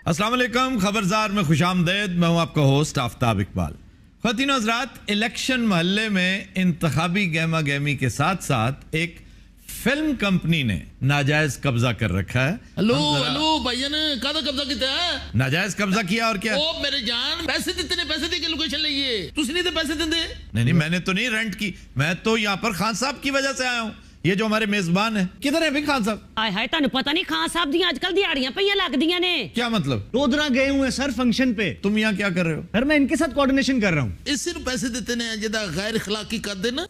अस्सलाम वालेकुम, खबरदार में खुशामदेद। मैं हूं आपका होस्ट आफ्ताब इकबाल। ख़वातीन और हज़रात, इलेक्शन महल्ले में इंतखाबी गहमा गहमी के साथ साथ एक फिल्म कंपनी ने नाजायज कब्जा कर रखा है। हेलो हेलो भाईजान, कादा कब्जा किया है? नाजायज कब्जा किया और क्या? ओ मेरे जान, पैसे दिते ने, पैसे दे के लोकेशन लईए। तुसी नहीं तो पैसे देंदे? नहीं, मैंने तो नहीं रेंट की, मैं तो यहाँ पर खान साहब की वजह से आया हूँ। ये जो हमारे मेजबान है, किधर है भाई खान साहब? आय हाय, तानू पता नहीं खान साहब दी आजकल दिहाड़ियां पईयां लगदियां ने। क्या मतलब? रोदरा गए हुए हैं सर फंक्शन पे। तुम यहाँ क्या कर रहे हो? सर मैं इनके साथ कोऑर्डिनेशन कर रहा हूँ। इसी नु पैसे देते ने जेदा गैर इखलाकी कर दे ना।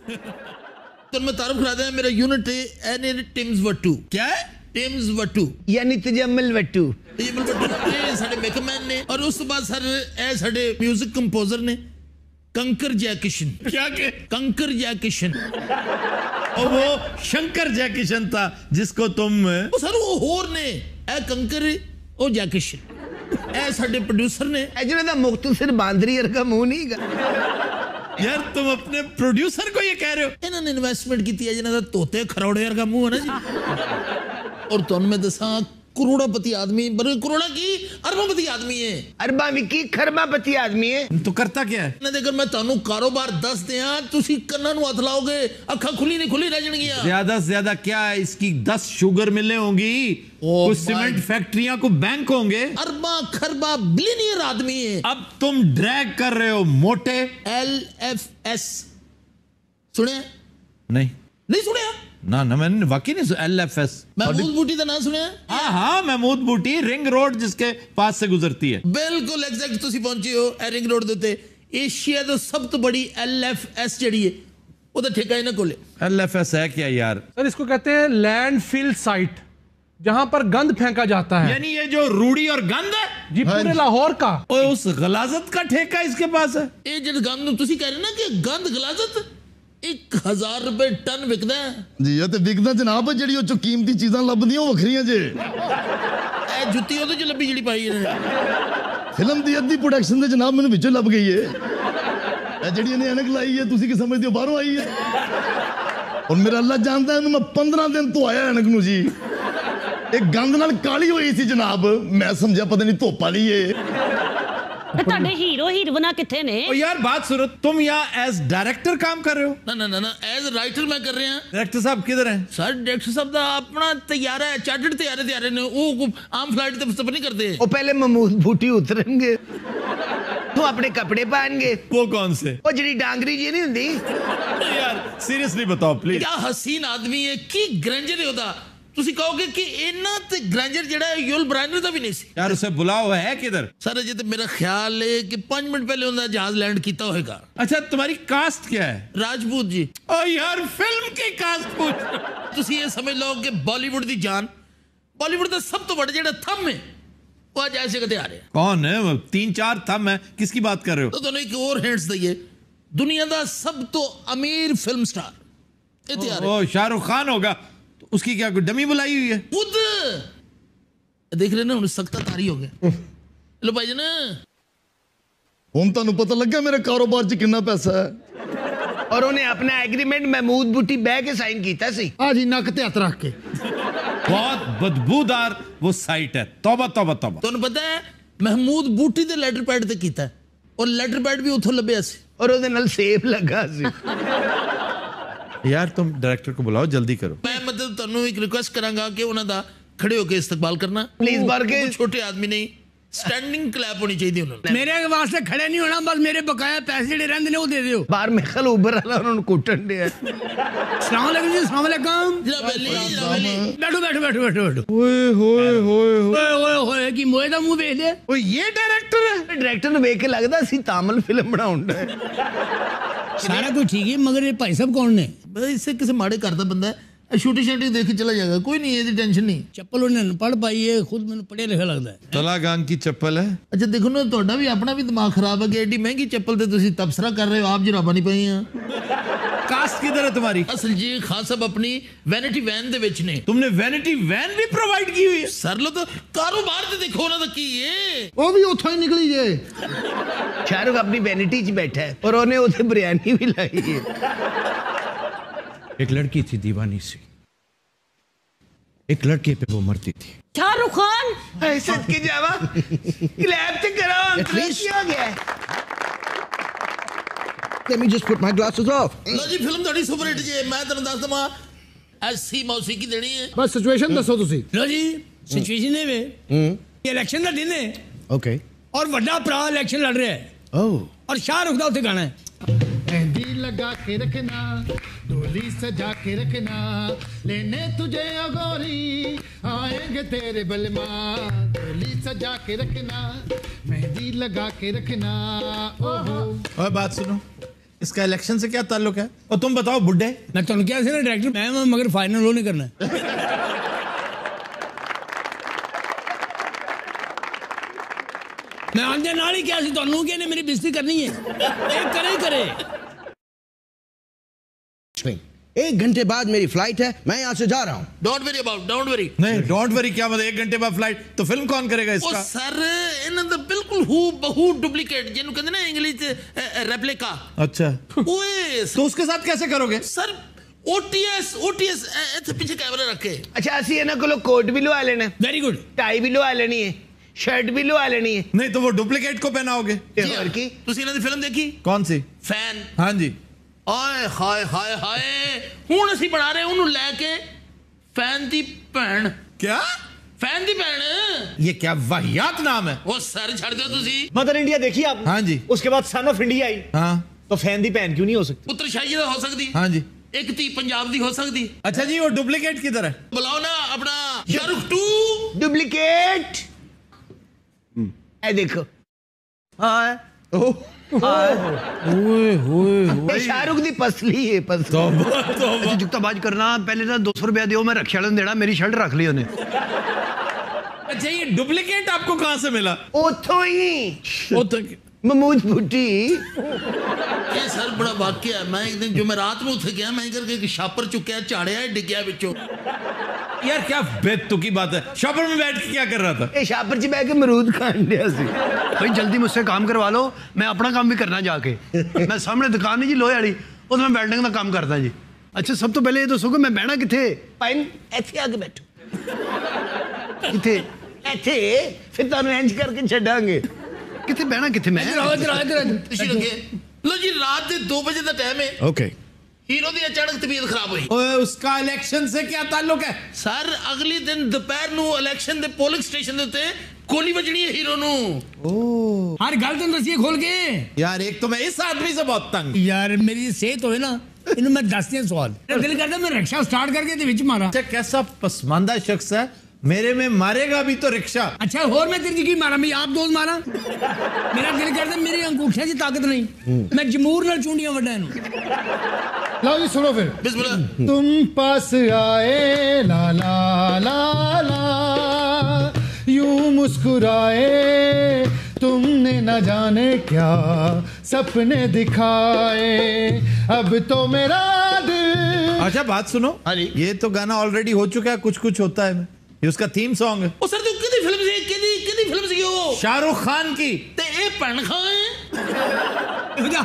तो मैं तारुफ करा दे, मेरा यूनिट है एन टिम्स वट्टू। क्या है? टिम्स वट्टू यानी तजम्मल वट्टू। ये साडे मेकअप मैन ने, और उस बाद सर ए साडे म्यूजिक कंपोजर ने कंकर जयकिशन। क्या के? कंकर जयकिशन। और वो शंकर जयकिशन था जिसको तुम ओ सर वो होर ने ए कंकर ओ जयकिशन। ए साडे प्रोड्यूसर ने एजने दा मुख्तसर बांदरी वर्गा मुंह नहीं गा। यार तुम अपने प्रोड्यूसर को ये कह रहे हो? इन्होंने इन्वेस्टमेंट की थी जिन्होंने तोते खरौड़े का मुंह है ना जी। और तुम मैं दसा करोड़पति आदमी, करोड़ा की अरबपति आदमी है। अरबा विकी खरबापति आदमी है। तो करता क्या है? ना देकर मैं तानू कारोबार दस दिया, तुसी कन्ना नु हथ लाओगे, अखा खुली नहीं खुली रह जाएंगी। ज्यादा से ज्यादा क्या है, इसकी 10 शुगर मिलें होंगी, कुछ सीमेंट फैक्ट्रियां को बैंक होंगे। अरबा खरबा बिलियनियर आदमी है। अब तुम ड्रैग कर रहे हो मोटे। LFS सुने? नहीं सुने? ना मैंने वाकई नहीं सुना। LFS महमूद बूटी का नाम सुने? हाँ, महमूद बूटी, रिंग रोड जिसके पास से गुजरती है। बिल्कुल एग्जैक्ट तुसी पहुंचे हो रिंग रोड देते। एशिया तो सब तो बड़ी LFS जड़ी है, वो तो ठेका ही ना कोले। LFS है क्या यार? सर इसको कहते हैं लैंडफिल साइट, जहां पर गंद फेंका जाता है। यानी ये जो रूड़ी और गंद है जी पूरे लाहौर का, और उस गलाजत का ठेका इसके पास है। ये जो गंद तुसी कह रहे ना कि गंद गलाजत 1000 रुपए टन विकदा है जी। ये तो विकदा जनाब, जड़ी चो कीमती चीजां लभदियां वो वखरियां जे। ए जुत्ती ओदे च लब्बी जड़ी पाई है। फिल्म दी अद्धी प्रोडक्शन दे जनाब मैनू विचों लभ गई है। ए जड़ी इन्हें ऐनक लाई है, तुसी की समझदे हो बाहरों आई है। और मेरा अल्लाह जानदा है, मैं 15 दिन तो आया ऐनक नू जी। एक गंद नाल काली हुई सी जनाब, मैं समझा पता नहीं धुप वाली है। ताडे हीरो हीरोइना किथे ने? ओ यार बात सुनो, तुम यहाँ एज डायरेक्टर काम कर रहे हो? ना एज राइटर मैं कर रहे हैं। डायरेक्टर साहब किधर हैं? सर डायरेक्टर साहब दा अपना तैयार है, चार्टर्ड तैयार ने। वो आम फ्लाइट ते सब नहीं करते। वो पहले महमूद बूटी उतरेंगे तो अपने कपड़े पहनेंगे। वो कौन से? वो जड़ी डांगरी जी नहीं हुंदी। यार सीरियसली बताओ प्लीज। क्या हसीन आदमी है, की ग्रैंजर है ओदा। तुसी कहोगे कि इन्ना ते ग्रैंजर जड़ा है यूल ब्राइनर दा भी नहीं सी। यार उसे बुलाओ, है किधर? सर अजे तो मेरा ख्याल है कि 5 मिनट पहले उन्होंने जहाज लैंड किया होगा। अच्छा, तुम्हारी कास्ट क्या है? राजपूत जी। ओ यार फिल्म की कास्ट पूछ। तुसी ये समझ लो कि बॉलीवुड दी जान, बॉलीवुड दा सब तो बड़ा जेड़ा थम है वो आज ऐसे कदे आ रहे हैं। कौन है? 3-4 थम है, किसकी बात कर रहे हो? तो दोनों एक और हिंट्स दइए। दुनिया दा सब तो अमीर फिल्म स्टार इतने आ रहे हैं। ओ शाहरुख खान होगा। तो उसकी क्या कोई डमी बुलाई हुई है? खुद देख रहे ना, उन्हें सख्ता तारी हो गया। लो भाई ना, हुण तुहानू पता लगा मेरे कारोबार च कितना पैसा है। और उन्हें अपना एग्रीमेंट महमूद बूटी बह के साइन कीता सी। आज ही नक ते हथ रख के। बहुत बदबूदार वो साइट है। तौबा तौबा तौबा। तुहानू पता है महमूद बूटी दे लेटर पैड ते कीता है, और लेटर पैड भी उथों लभ्या सी, और उहदे नाल सेब लगा सी। यार तुम डायरेक्टर को बुलाओ, जल्दी करो। मैं मतलब तुहानू एक रिक्वेस्ट करांगा कि उन्हां दा खड़े होके इस्तकबाल करना प्लीज। बार के छोटे आदमी नहीं, स्टैंडिंग क्लैप होनी चाहिए उन्होंने। मेरे वास्ते खड़े नहीं होना, बस मेरे बकाया पैसे जेडे रहंदे ने वो दे दियो। बाहर मेखल उबर वाला उन्होंने कुटन दिया। अस्सलाम वालेकुम जी। अस्सलाम वालेकुम। जनाब अली, जनाब अली। बैठो। ओए होए होए ओए ओए की मोए दा मुंह वेख ले। ओ ये डायरेक्टर है? डायरेक्टर ने वेख के लगदा सी तामल फिल्म बनाउंदा है। सारा कुछ ठीक है, मगर ये भाई साहब कौन ने? भाई इससे किसी माड़े करता बंदा है, शूटिंग शूटिंग देख के चला जाएगा, कोई नहीं, ये टेंशन नहीं। चप्पल उन्हें पढ़ पाई है, खुद मैंने पढ़े लिखा लगता है। तलागांग की चप्पल है। अच्छा देखो ना, ਤੁਹਾਡਾ भी अपना भी दिमाग खराब है कि एडी महंगी चप्पल ते तुसी तबसरा कर रहे हो, आप जराबा नहीं पाई हैं। कास्ट किधर है तुम्हारी? असल जी खान साहब अपनी वैनिटी वैन दे विच ने। तुमने वैनिटी वैन भी प्रोवाइड की हुई है? सर लो तो कारोबार ते देखो ना, तो की है वो भी उथों ही निकली जे। शाहरुख अपनी वैनिटी च बैठा है और उन्हें उसे बिरयानी भी लाई है। एक लड़की थी दीवानी सी, एक लड़के पे वो मरती थी। शाहरुख खान। ऐसे के जावा क्लैप तो करो अंकल, क्या हो गया? Let me just put my glasses off. लो जी फिल्म थोड़ी सुपर हिट जी, मैं तेन दस दवा ऐसी मौसीकी देनी है। बस सिचुएशन दसो तुसी। लो जी सिचुएशन है वे इलेक्शन का दिन है Okay. और वड्डा भरा इलेक्शन लड़ रहा है Oh. और शाहरुख दा उत्थे गाना है। मेहंदी लगा के रखना, डोली सजा के रखना, लेने तुझे अगोरी आएंगे तेरे बलमा, डोली सजा के रखना, मेहंदी लगा के रखना। ओहो और बात सुनो, इसका इलेक्शन से क्या ताल्लुक है? और तुम बताओ बुड्ढे। मैं तुम क्या से ना डायरेक्टर मैं मगर फाइनल वो नहीं करना है। मैं आंदे नाल ही क्या सी तुहानू कि इहने मेरी बेइज्जती करनी है, एक करे ही करे। एक घंटे बाद मेरी फ्लाइट है, मैं यहाँ से जा रहा हूँ। Don't worry about, don't worry. नहीं डोंट वरी क्या मतलब, 1 घंटे बाद फ्लाइट, तो फिल्म कौन करेगा ओ इसका? सर इन्हां दा बिल्कुल हू बहू डुप्लीकेट जिन्हों कहते ना इंग्लिश च रेप्लिका। अच्छा ओए तो उसके साथ कैसे करोगे? सर ओटीएस इत्थे पीछे कैमरा रखे। अच्छा ਅਸੀਂ ਇਹਨਾਂ ਕੋਲੋਂ कोट भी लवा लेना, वेरी गुड। टाई भी लवा लेनी है, शर्ट भी लवा लेनी है। नहीं तो वो डुप्लीकेट को पहनाओगे। ਤੇ ਹੋਰ ਕੀ? ਤੁਸੀਂ ਇਹਨਾਂ ਦੀ ਫਿਲਮ ਦੇਖੀ? कौन सी? फैन। हाँ जी। ਆਏ ਹਾਏ ਹਾਏ ਹਾਏ, ਹੁਣ ਅਸੀਂ ਬਣਾ ਰਹੇ ਉਹਨੂੰ ਲੈ ਕੇ फैन ਦੀ ਭੈਣ। क्या? फैन ਦੀ ਭੈਣ। ये क्या वाहियात नाम है। ਉਹ ਸਰ ਛੱਡ ਦਿਓ ਤੁਸੀਂ। मदर इंडिया देखी आपने? हाँ जी। उसके बाद सन ऑफ इंडिया आई, हाँ तो फैन दी भैन क्यों नहीं हो सकती? ਪੁੱਤਰ ਸ਼ਾਹੀ ਦਾ ਹੋ ਸਕਦੀ, हाँ जी। ਇੱਕ ਧੀ ਪੰਜਾਬ ਦੀ ਹੋ ਸਕਦੀ। अच्छा जी वो डुप्लीकेट किधर है? ਬੁਲਾਓ ਨਾ ਆਪਣਾ ਸ਼ਾਹਰੁਖ 2 डुप्लीकेट। ए देखो शाहरुख दी पसली है, पसली। जुगताबाज करना, पहले तो 200 रुपया दियो, मैं रक्षा वाले देना, मेरी शर्ट रख ली उन्हें। अच्छा ये डुप्लीकेट आपको कहाँ से मिला? उथों ही महमूद भुट्टी। ਇਹ ਸਰ ਬੜਾ ਵਾਕਿਆ। ਮੈਂ ਇੱਕ ਦਿਨ ਜੁਮੇਰਾਤ ਨੂੰ ਉੱਥੇ ਗਿਆ, ਮੈਂ ਕਰਕੇ ਇੱਕ ਛਾਪਰ ਚੁੱਕਿਆ, ਝਾੜਿਆ, ਡਿੱਗਿਆ ਵਿੱਚੋਂ। यार क्या बेतुकी बात है, शॉपर में बैठ के क्या कर रहा था? ये शापर च बैठ के मरूद खान दिया सी। भाई जल्दी मुझसे काम करवा लो, मैं अपना काम भी करना जाके। मैं सामने दुकान है जी लोहे वाली, उसमें वेल्डिंग का काम करता जी। अच्छा सब तो पहले ये दसो कि मैं बहना किथे? पाइन ऐसे आके बैठो, किथे? ऐसे फिर तुहानू इंज करके छड्डांगे। किथे बहना किथे? मैं ਤੁਸੀਂ ਲੱਗੇ ਲੋ ਜੀ, ਰਾਤ ਦੇ 2 ਵਜੇ ਦਾ ਟਾਈਮ ਹੈ। Okay. ਹੀਰੋ ਦੀ ਅਚਾਨਕ ਤਬੀਅਤ ਖਰਾਬ ਹੋਈ। ओए उसका इलेक्शन से क्या ताल्लुक है? ਸਰ ਅਗਲੀ ਦਿਨ ਦੁਪਹਿਰ ਨੂੰ ਇਲੈਕਸ਼ਨ ਦੇ ਪੋਲਿੰਗ ਸਟੇਸ਼ਨ ਦੇ ਉੱਤੇ ਗੋਲੀ ਵੱਜਣੀ ਹੈ ਹੀਰੋ ਨੂੰ। हर गल तुम दसिए खोल के। यार एक तो मैं इस आदमी से बहुत तंग। यार मेरी सेहत होए ना, इन्हें मैं दस दिया सवाल। मेरा दिल करता मैं रिक्शा स्टार्ट करके ते विच मारा। अच्छा कैसा पसमानदा शख्स है, मेरे में मारेगा भी तो रिक्शा। अच्छा होर मैं तेरी की मारा, मैं आप दोस्त मारा। मेरा दिल करता मेरी अंगूठियां च ताकत नहीं, मैं जमूर नाल चूंडियां वड्डा इनू। लो जी सुनो फिर। बिस्मिल्लाह। तुम पास आए ला ला ला ला, यूं मुस्कुराए तुमने न जाने क्या सपने दिखाए, अब तो मेरा दिल। अच्छा बात सुनो, ये तो गाना ऑलरेडी हो चुका है, कुछ कुछ होता है, ये उसका थीम सॉन्ग है। ਉਹ ਸਰ ਤੂੰ ਕਿਹਦੀ ਫਿਲਮ ਸੀ, ਕਿਹਦੀ ਫਿਲਮ ਸੀ ਉਹ? शाहरुख खान की। ਤੇ ਇਹ ਭੈਣ ਖਾਂ ਹੈ।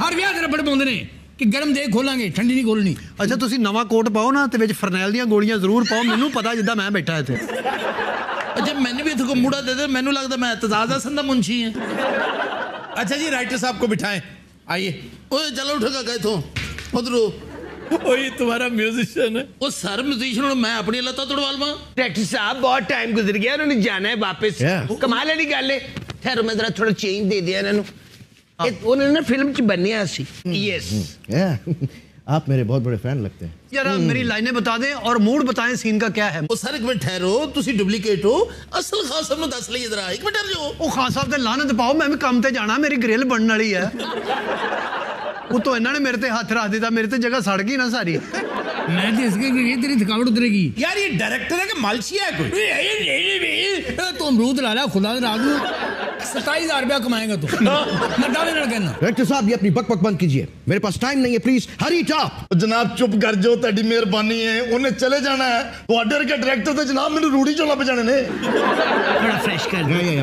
हर ब्याह तेरा बड़े पाउंदे ने कि गरम दे खोलांगे, ठंडी नहीं खोलनी। अच्छा तुसी नवा कोट पाओ ना, ते विच फरनैल ਦੀਆਂ ਗੋਲੀਆਂ ਜ਼ਰੂਰ ਪਾਓ, ਮੈਨੂੰ ਪਤਾ ਜਿੱਦਾਂ ਮੈਂ ਬੈਠਾ ਇੱਥੇ। अच्छा मैंने भी इत्थे मुड़ा दे दे, मैनू लगदा मैं तजाज़ हसन दा मुंशी है। अच्छा जी राइटर साहब को बिठाएं, आइए। ओए चलो उठेगा कहे तो उधरो। ओ ये तुम्हारा म्यूजिशियन है। ओ सर म्यूजिशियन मैं अपनी लत्ता तोड़वा लवां? डायरेक्टर साहब बहुत टाइम गुजर गया, उन्होंने जाना है वापस। कमाल वाली गल है। ठहरो मैं जरा थोड़ा चेंज दे दिया इन्होंने। उन्होंने ना फिल्म च बनया सी। यस आप मेरे बहुत बड़े फैन लगते हैं। यार मेरी लाइनें बता दें और मूड बताएं, सीन का क्या है? ओ सर एक मिनट ठहरो, तुसी डुप्लीकेट हो, असल खान साहब नु दस लईए जरा, एक मिनट ठहर जाओ। ओ खान साहब ते लानत पाओ, मैं भी काम ते जाना, मेरी ग्रिल बनने वाली है। वो तो इन्होंने मेरे ते हाथ रख दिया, मेरे ते जगह सड़ गई ना सारी। मैं तो इसके कि तेरी थकावट उतरेगी। यार ये डायरेक्टर है कि मालशिया है कोई? तो अमरूद ला ला खुदा रात में 27,000 रुपया कमाएगा तू। मैं दावे ना कहना। डायरेक्टर साहब ये अपनी बकबक बंद कीजिए, मेरे पास टाइम नहीं है, प्लीज हरी टॉप। जनाब चुप कर जाओ, तेरी मेहरबानी है, उन्हें चले जाना है। ਤੁਹਾਡੇ ਵਰਗੇ डायरेक्टर तो जनाब मैंने रूढ़ी चोला बजाने ने। थोड़ा फ्रेश कर।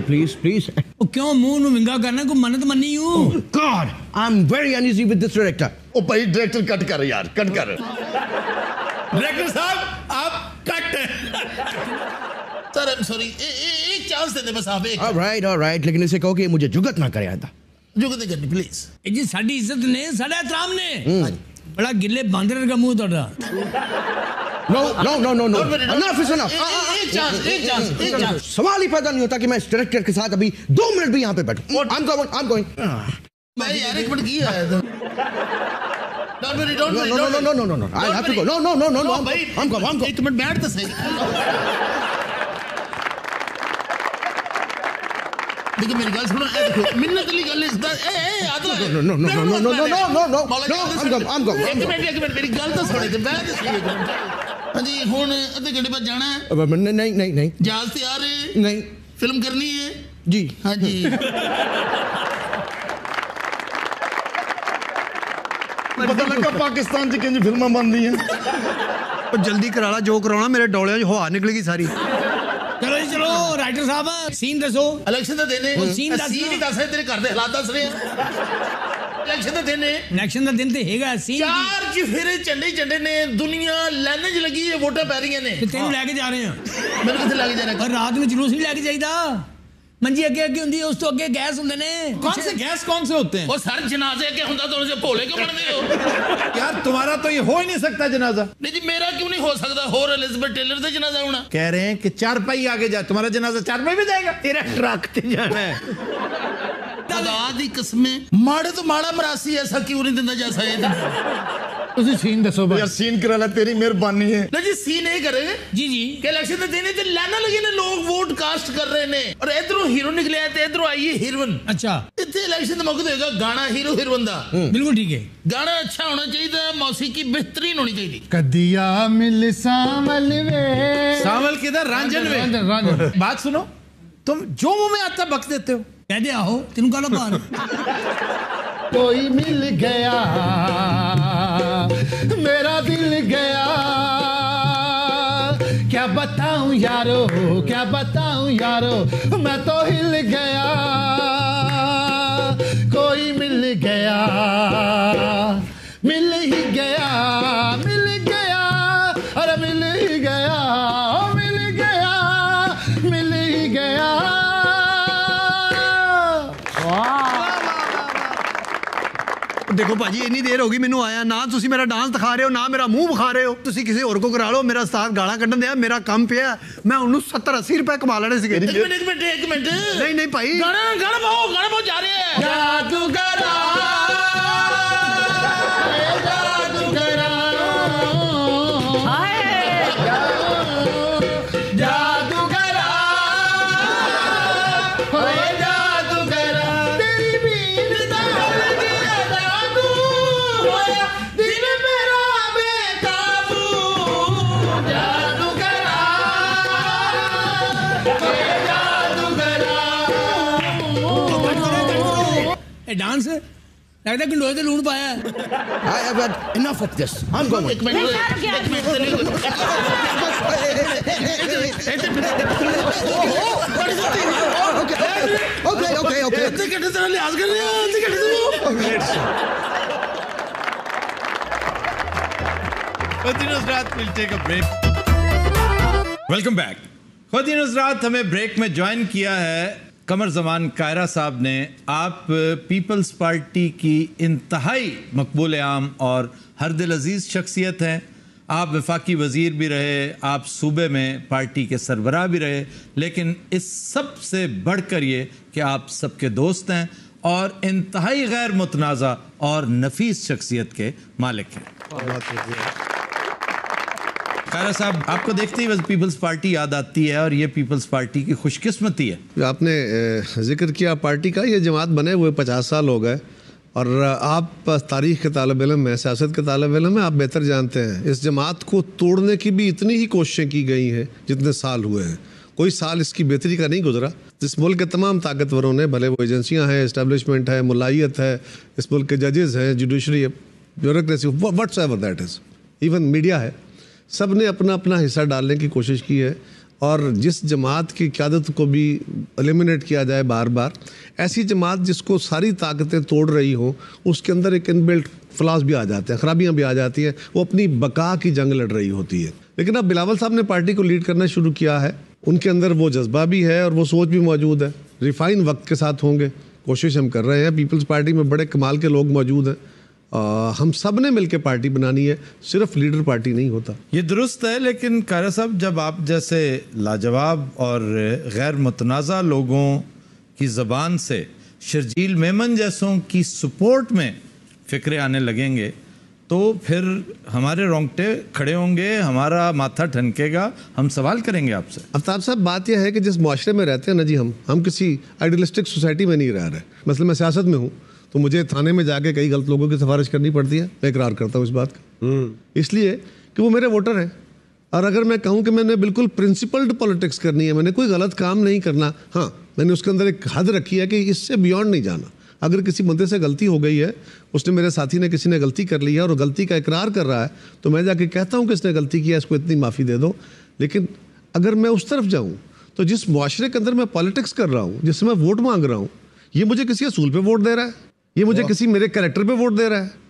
Please please. ओ क्यों मुंह नु विंगा करना, को मन्नत मन्नी हूं। God I am very uneasy with this director. ओ भाई डायरेक्टर कट कर यार, कट कर। डायरेक्टर साहब आप cut sir I am sorry, एक चांस दे दे बस आप एक। ऑलराइट, लेकिन इसे कहो कि मुझे जुगत ना करे आता। जुगत नहीं करनी प्लीज। ਇਹ ਜੀ ਸਾਡੀ ਇੱਜ਼ਤ ਨੇ, ਸਾਡਾ ਇਤਰਾਮ ਨੇ। ਬੜਾ ਗਿੱਲੇ ਬਾਂਦਰ ਵਰਗਾ ਮੂੰਹ ਤੁਹਾਡਾ। No, enough is enough। एक चांस। सवाल ही पैदा नहीं होता कि मैं इस डायरेक्टर के साथ अभी 2 मिनट भी यहाँ पे बैठूं। I'm going। मैं यार एक मिनट की है। Don't worry। No, I have to go। No, I'm going। एक मिनट बैठ तो सही। देखिए मेरी गल सुनो, देखो मिन्नत अली गल इसदा आदला है। No, I'm going। एक मिनट मेरी गल तो सुने ते बैठ सही एक मिनट। हां जी हुन आधे घंटे बाद जाना है। नहीं। जहाज तैयार है? नहीं। फिल्म करनी है जी। हाँ जी। पता लगा पाकिस्तान च किंज फिल्मां बनदी हैं। और जल्दी करा ला, जो कराना मेरे डोलियां च हवा निकलेगी सारी। ਚਲੋ ਜੀ ਚਲੋ, ਰਾਈਟਰ ਸਾਹਿਬ ਸੀਨ ਦੱਸੋ। इलेक्शन तो देने सीन दस सीन ही दस रहे, तेरे घर दे हालात दस रहे हैं। इलेक्शन तो देने, ਇਲੈਕਸ਼ਨ ਦਾ ਦਿਨ ਤੇ ਹੈਗਾ ਸੀਨ। चार चफेरे झंडे ने, दुनिया लाइन च लगी है, वोटां पै रही ने। ਤੇ ਤੈਨੂੰ ਲੈ ਕੇ ਜਾ ਰਹੇ ਆ। मैंने किथे लग जाना? और रात में जुलूस नहीं लेके जाइदा। मंजी अगे होंदी है, उस तो अगे गैस होंदे ने। कौन से गैस कौन से होते हैं? और सर जनाजे के हुंदा तो उनसे भोले क्यों बनते हो? यार तुम्हारा तो ये हो ही नहीं सकता जनाजा। नहीं जी मेरा क्यों नहीं हो सकता? होर एलिजाबेथ टेलर का जनाजा होना। कह रहे हैं कि 4 पाई आगे जा, तुम्हारा जनाजा 4 पाई में जाएगा। तेरा ट्रक ते जाना है। खुदा दी कसमें माड़े तो माड़ा मरासी ऐसा क्यों नहीं दिंदा जैसा ये? ਤੁਸੀਂ ਸੀਨ ਦੱਸੋ ਬਸ। यार सीन करा ला, तेरी मेहरबानी है। ना जी सीन नहीं करे जी कि इलेक्शन के दिन ते लाना लगे ने, लोग वोट कास्ट कर रहे ने और इधरों हीरो निकले ते इधरों आई है हीरोइन। अच्छा इतने इलेक्शन का मौका होगा, गाना हीरो हीरोइन दा बिल्कुल ठीक है। गाना अच्छा होना चाहिए, मौसीकी बेहतरीन होनी चाहिए। कदिया मिल सामल वे। सावल किधर? रांझन में। बात सुनो, तुम जो मुंह में आता बक देते हो। कह दे आओ तेन काला बाहर। कोई मिल गया मेरा दिल गया, क्या बताऊं यारो, मैं तो हिल गया। कोई मिल गया, मिल ही गया, अरे मिल ही गया, मिल ही गया। देखो भाजी इन्नी देर होगी मैनू आया ना, तुसी मेरा डांस दिखा रहे हो ना मेरा मुंह विखा रहे हो। तुसी किसी और को करा लो, मेरा उस्ताद गाला कड्ढन दिया, मेरा काम पिया, मैं उन्होंने 70-80 रुपए कमा लेने से। एक मिनट नहीं भाई, गाना बहुत जा रहे हैं। जादूगरा डांस लगता है कि लोहे से लूण पाया है। I have had enough of this। I'm going। एक मिनट Okay। लिहाज कर रहे हैं। we'll take a break। Welcome back. खुद रात हमें ब्रेक में ज्वाइन किया है कमर जमान कायरा साहब ने। आप पीपल्स पार्टी की इंतहाई मकबूल आम और हर दिल अजीज़ शख्सियत हैं। आप वफाकी वज़ीर भी रहे, आप सूबे में पार्टी के सरबराह भी रहे, लेकिन इस सब से बढ़कर ये कि आप सबके दोस्त हैं और इंतहाई गैर मुतनाज़ा और नफीस शख्सियत के मालिक हैं। कायरा साहब, आपको देखते ही बस पीपल्स पार्टी याद आती है और ये पीपल्स पार्टी की खुशकिस्मती है। आपने जिक्र किया पार्टी का, ये जमात बने हुए 50 साल हो गए और आप तारीख़ के तालिब इल्म हैं, सियासत के तालिब इल्म हैं, आप बेहतर जानते हैं इस जमात को तोड़ने की भी इतनी ही कोशिशें की गई हैं जितने साल हुए हैं। कोई साल इसकी बेहतरी का नहीं गुजरा। इस मुल्क के तमाम ताकतवरों ने, भले वो एजेंसियाँ हैं, इस्टेब्लिशमेंट है, मुलायत है, इस मुल्क के जजेस हैं, जुडिशरी है, bureaucracy, whatsoever that is, even media है, सब ने अपना अपना हिस्सा डालने की कोशिश की है और जिस जमात की क़यादत को भी एलिमिनेट किया जाए बार बार, ऐसी जमात जिसको सारी ताकतें तोड़ रही हो, उसके अंदर एक इनबिल्ट फ्लॉज भी आ जाते हैं, खराबियां भी आ जाती हैं, वो अपनी बका की जंग लड़ रही होती है। लेकिन अब बिलावल साहब ने पार्टी को लीड करना शुरू किया है, उनके अंदर वो जज्बा भी है और वो सोच भी मौजूद है। रिफाइन वक्त के साथ होंगे, कोशिश हम कर रहे हैं। पीपल्स पार्टी में बड़े कमाल के लोग मौजूद हैं, हम सब ने मिलकर पार्टी बनानी है, सिर्फ लीडर पार्टी नहीं होता। ये दुरुस्त है, लेकिन कारा साहब जब आप जैसे लाजवाब और गैर मुतनाज़ा लोगों की ज़बान से शर्जील मेमन जैसों की सपोर्ट में फ़िक्रे आने लगेंगे तो फिर हमारे रोंगटे खड़े होंगे, हमारा माथा ठनकेगा, हम सवाल करेंगे आपसे। आफ्ताब साहब, बात यह है कि जिस माशरे में रहते हैं ना जी, हम किसी आइडियलिस्टिक सोसाइटी में नहीं रह रहे। मतलब मैं सियासत में हूँ तो मुझे थाने में जाके कई गलत लोगों की सिफारिश करनी पड़ती है, मैं इकरार करता हूँ इस बात का, इसलिए कि वो मेरे वोटर हैं। और अगर मैं कहूँ कि मैंने बिल्कुल प्रिंसिपल्ड पॉलिटिक्स करनी है, मैंने कोई गलत काम नहीं करना, हाँ मैंने उसके अंदर एक हद रखी है कि इससे बियॉन्ड नहीं जाना। अगर किसी बंदे से गलती हो गई है, उसने मेरे साथी ने किसी ने गलती कर ली है और गलती का इकरार कर रहा है, तो मैं जाके कहता हूँ कि इसने गलती किया, इसको इतनी माफ़ी दे दो। लेकिन अगर मैं उस तरफ जाऊँ तो जिस मुआशरे के अंदर मैं पॉलिटिक्स कर रहा हूँ, जिससे मैं वोट मांग रहा हूँ, ये मुझे किसी असूल पे वोट दे रहा है, ये मुझे किसी मेरे कैरेक्टर पे वोट दे रहा है।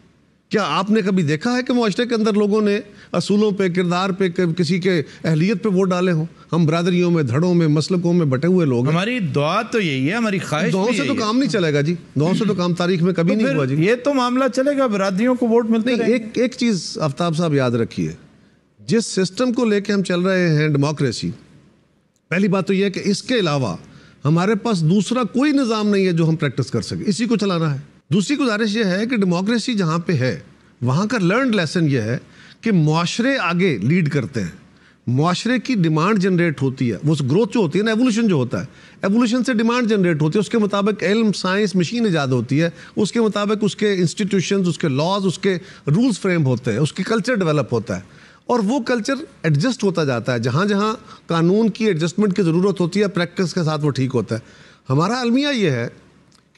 क्या आपने कभी देखा है कि मुआशरे के अंदर लोगों ने असूलों पे, किरदार पे, किसी के अहलियत पे वोट डाले हों? हम बरादरियों में, धड़ों में, मसलकों में बटे हुए लोग। हमारी दुआ तो यही है, हमारी ख्वाहिश। दुआओं से तो काम नहीं चलेगा जी, दुआओं से तो काम तारीख में कभी नहीं हुआ जी। ये तो मामला चलेगा, बरादरियों को वोट मिलते नहीं। एक चीज़ आफ्ताब साहब याद रखिए, जिस सिस्टम को लेके हम चल रहे हैं, डेमोक्रेसी, पहली बात तो यह है कि इसके अलावा हमारे पास दूसरा कोई निज़ाम नहीं है जो हम प्रैक्टिस कर सके, इसी को चलाना है। दूसरी गुजारिश यह है कि डेमोक्रेसी जहाँ पे है वहाँ का लर्नड लेसन यह है कि मुआशरे आगे लीड करते हैं, मुआशरे की डिमांड जनरेट होती है, वो ग्रोथ जो होती है ना, एवोल्यूशन जो होता है, एवोल्यूशन से डिमांड जनरेट होती है, उसके मुताबिक इल्म, साइंस, मशीन ईजाद होती है, उसके मुताबिक उसके इंस्टीट्यूशंस, उसके लॉज, उसके रूल्स फ्रेम होते हैं, उसके कल्चर डेवलप होता है और वो कल्चर एडजस्ट होता जाता है। जहाँ जहाँ कानून की एडजस्टमेंट की ज़रूरत होती है, प्रैक्टिस के साथ वो ठीक होता है। हमारा अलमिया ये है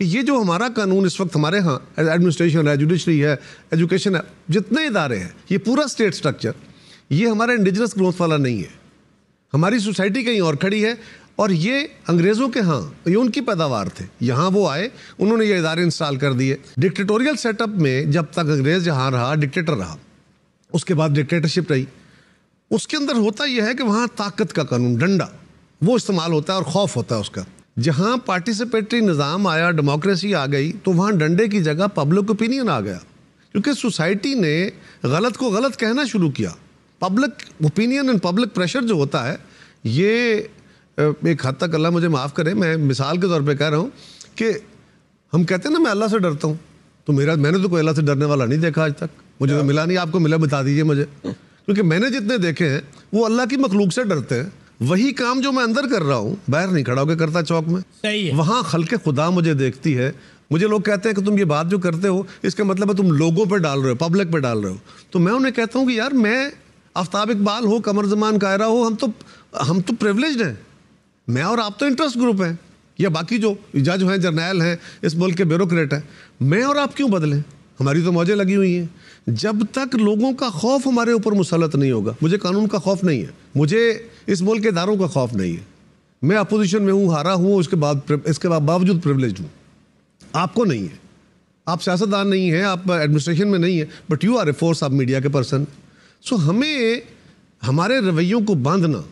कि ये जो हमारा कानून इस वक्त हमारे यहाँ एडमिनिस्ट्रेशन है, जुडिशरी है, एजुकेशन है, जितने इदारे हैं, ये पूरा स्टेट स्ट्रक्चर, ये हमारा इंडिजिनस ग्रोथ वाला नहीं है। हमारी सोसाइटी कहीं और खड़ी है और ये अंग्रेज़ों के यहाँ, ये उनकी पैदावार थे, यहाँ वो आए, उन्होंने ये इदारे इंस्टॉल कर दिए। डिक्टेटोरियल सेटअप में जब तक अंग्रेज़ यहाँ रहा, डिक्टेटर रहा, उसके बाद डिक्टेटरशिप रही, उसके अंदर होता यह है कि वहाँ ताकत का कानून, डंडा, वो इस्तेमाल होता है और खौफ होता है उसका। जहाँ पार्टिसिपेटरी निज़ाम आया, डेमोक्रेसी आ गई, तो वहाँ डंडे की जगह पब्लिक ओपिनियन आ गया, क्योंकि सोसाइटी ने गलत को गलत कहना शुरू किया। Public opinion and public pressure जो होता है, ये एक हद तक, अल्लाह मुझे माफ़ करे, मैं मिसाल के तौर पे कह रहा हूँ कि हम कहते हैं ना मैं अल्लाह से डरता हूँ, तो मैंने तो कोई अल्लाह से डरने वाला नहीं देखा आज तक, मुझे तो मिला नहीं। आपको मिला, बता दीजिए मुझे, क्योंकि मैंने जितने देखे हैं वो अल्लाह की मखलूक से डरते हैं। वही काम जो मैं अंदर कर रहा हूँ, बाहर नहीं खड़ा होकर करता चौक में, सही है। वहाँ खल्के खुदा मुझे देखती है। मुझे लोग कहते हैं कि तुम ये बात जो करते हो इसका मतलब है तुम लोगों पे डाल रहे हो, पब्लिक पे डाल रहे हो। तो मैं उन्हें कहता हूँ कि यार, मैं आफ्ताब इकबाल हो, कमर जमान कायरा हो, हम तो प्रिविलेज्ड हैं, मैं और आप तो इंटरेस्ट ग्रुप हैं, या बाकी जो जज हैं, जर्नैल हैं, इस मुल्क के ब्यूरोक्रेट हैं, मैं और आप क्यों बदलें? हमारी तो मौजें लगी हुई हैं। जब तक लोगों का खौफ हमारे ऊपर मुसल्लत नहीं होगा, मुझे कानून का खौफ नहीं है, मुझे इस मुल्क के इदारों का खौफ नहीं है, मैं अपोजिशन में हूँ, हारा हूँ, इसके बावजूद प्रिविलेज हूँ। आपको नहीं है, आप सियासतदान नहीं हैं, आप एडमिनिस्ट्रेशन में नहीं है, but you are a force, आप मीडिया के पर्सन। सो हमें हमारे रवैयों को बांधना,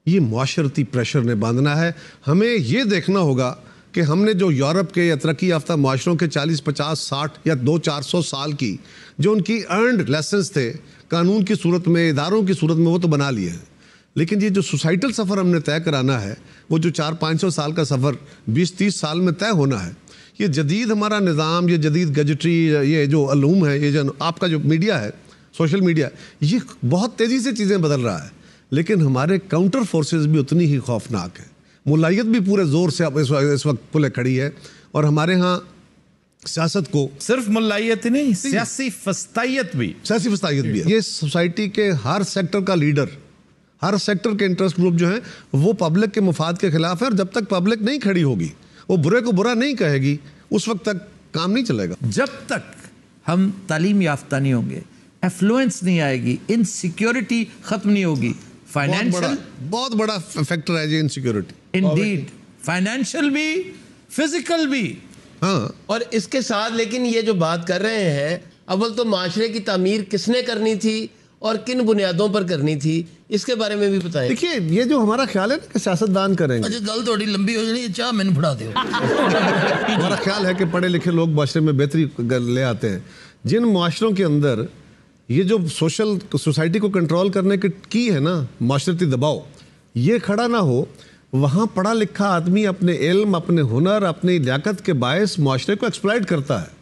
ये मुआशरती प्रेशर ने बांधना है। हमें ये देखना होगा कि हमने जो यूरोप के या तरक्की याफ्ता माशरों के 40, 50, 60 या 200-400 साल की जो उनकी अर्नड लेसन्स थे कानून की सूरत में, इदारों की सूरत में, वो तो बना लिए हैं। लेकिन ये जो सोसाइटल सफ़र हमने तय कराना है, वो जो 400-500 साल का सफ़र 20-30 साल में तय होना है, ये जदीद हमारा निज़ाम, ये जदीद गैजेटरी, ये जो अलूम है, ये जो आपका जो मीडिया है, सोशल मीडिया, ये बहुत तेज़ी से चीज़ें बदल रहा है। लेकिन हमारे काउंटर फोर्सेस भी उतनी ही खौफनाक है। मुलायत भी पूरे ज़ोर से अब इस वक्त खुले खड़ी है और हमारे यहाँ सियासत को, सिर्फ मुलायत ही नहीं, सियासी फस्तायत भी है। ये सोसाइटी के हर सेक्टर का लीडर, हर सेक्टर के इंटरेस्ट ग्रुप जो है वो पब्लिक के मुफाद के खिलाफ है, और जब तक पब्लिक नहीं खड़ी होगी, वो बुरे को बुरा नहीं कहेगी, उस वक्त तक काम नहीं चलेगा। जब तक हम तालीम याफ्ता नहीं होंगे, एफ्लुएंस नहीं आएगी, इनसिक्योरिटी ख़त्म नहीं होगी, फाइनेंशियल बहुत बड़ा फैक्टर है जी इनसिक्योरिटी। इंडीड, फाइनेंशियल भी, फिजिकल भी। हाँ, और इसके साथ लेकिन ये जो बात कर रहे हैं, अव्वल तो माशरे की तामीर किसने करनी थी और किन बुनियादों पर करनी थी, इसके बारे में भी बताएं। देखिए ये जो हमारा ख्याल है ना कि सियासतदान करेंगे, अच्छा गल थोड़ी लंबी हो जानी, चाह मैंने फड़ा दो। हमारा ख्याल है कि पढ़े लिखे लोग माशरे में बेहतरी ले आते हैं। जिन माशरों के अंदर ये जो सोशल सोसाइटी को कंट्रोल करने की है ना माशरती दबाव, ये खड़ा ना हो, वहाँ पढ़ा लिखा आदमी अपने इल्म, अपने हुनर, अपनी लियाकत के बायस माशरे को एक्सप्लॉइट करता है।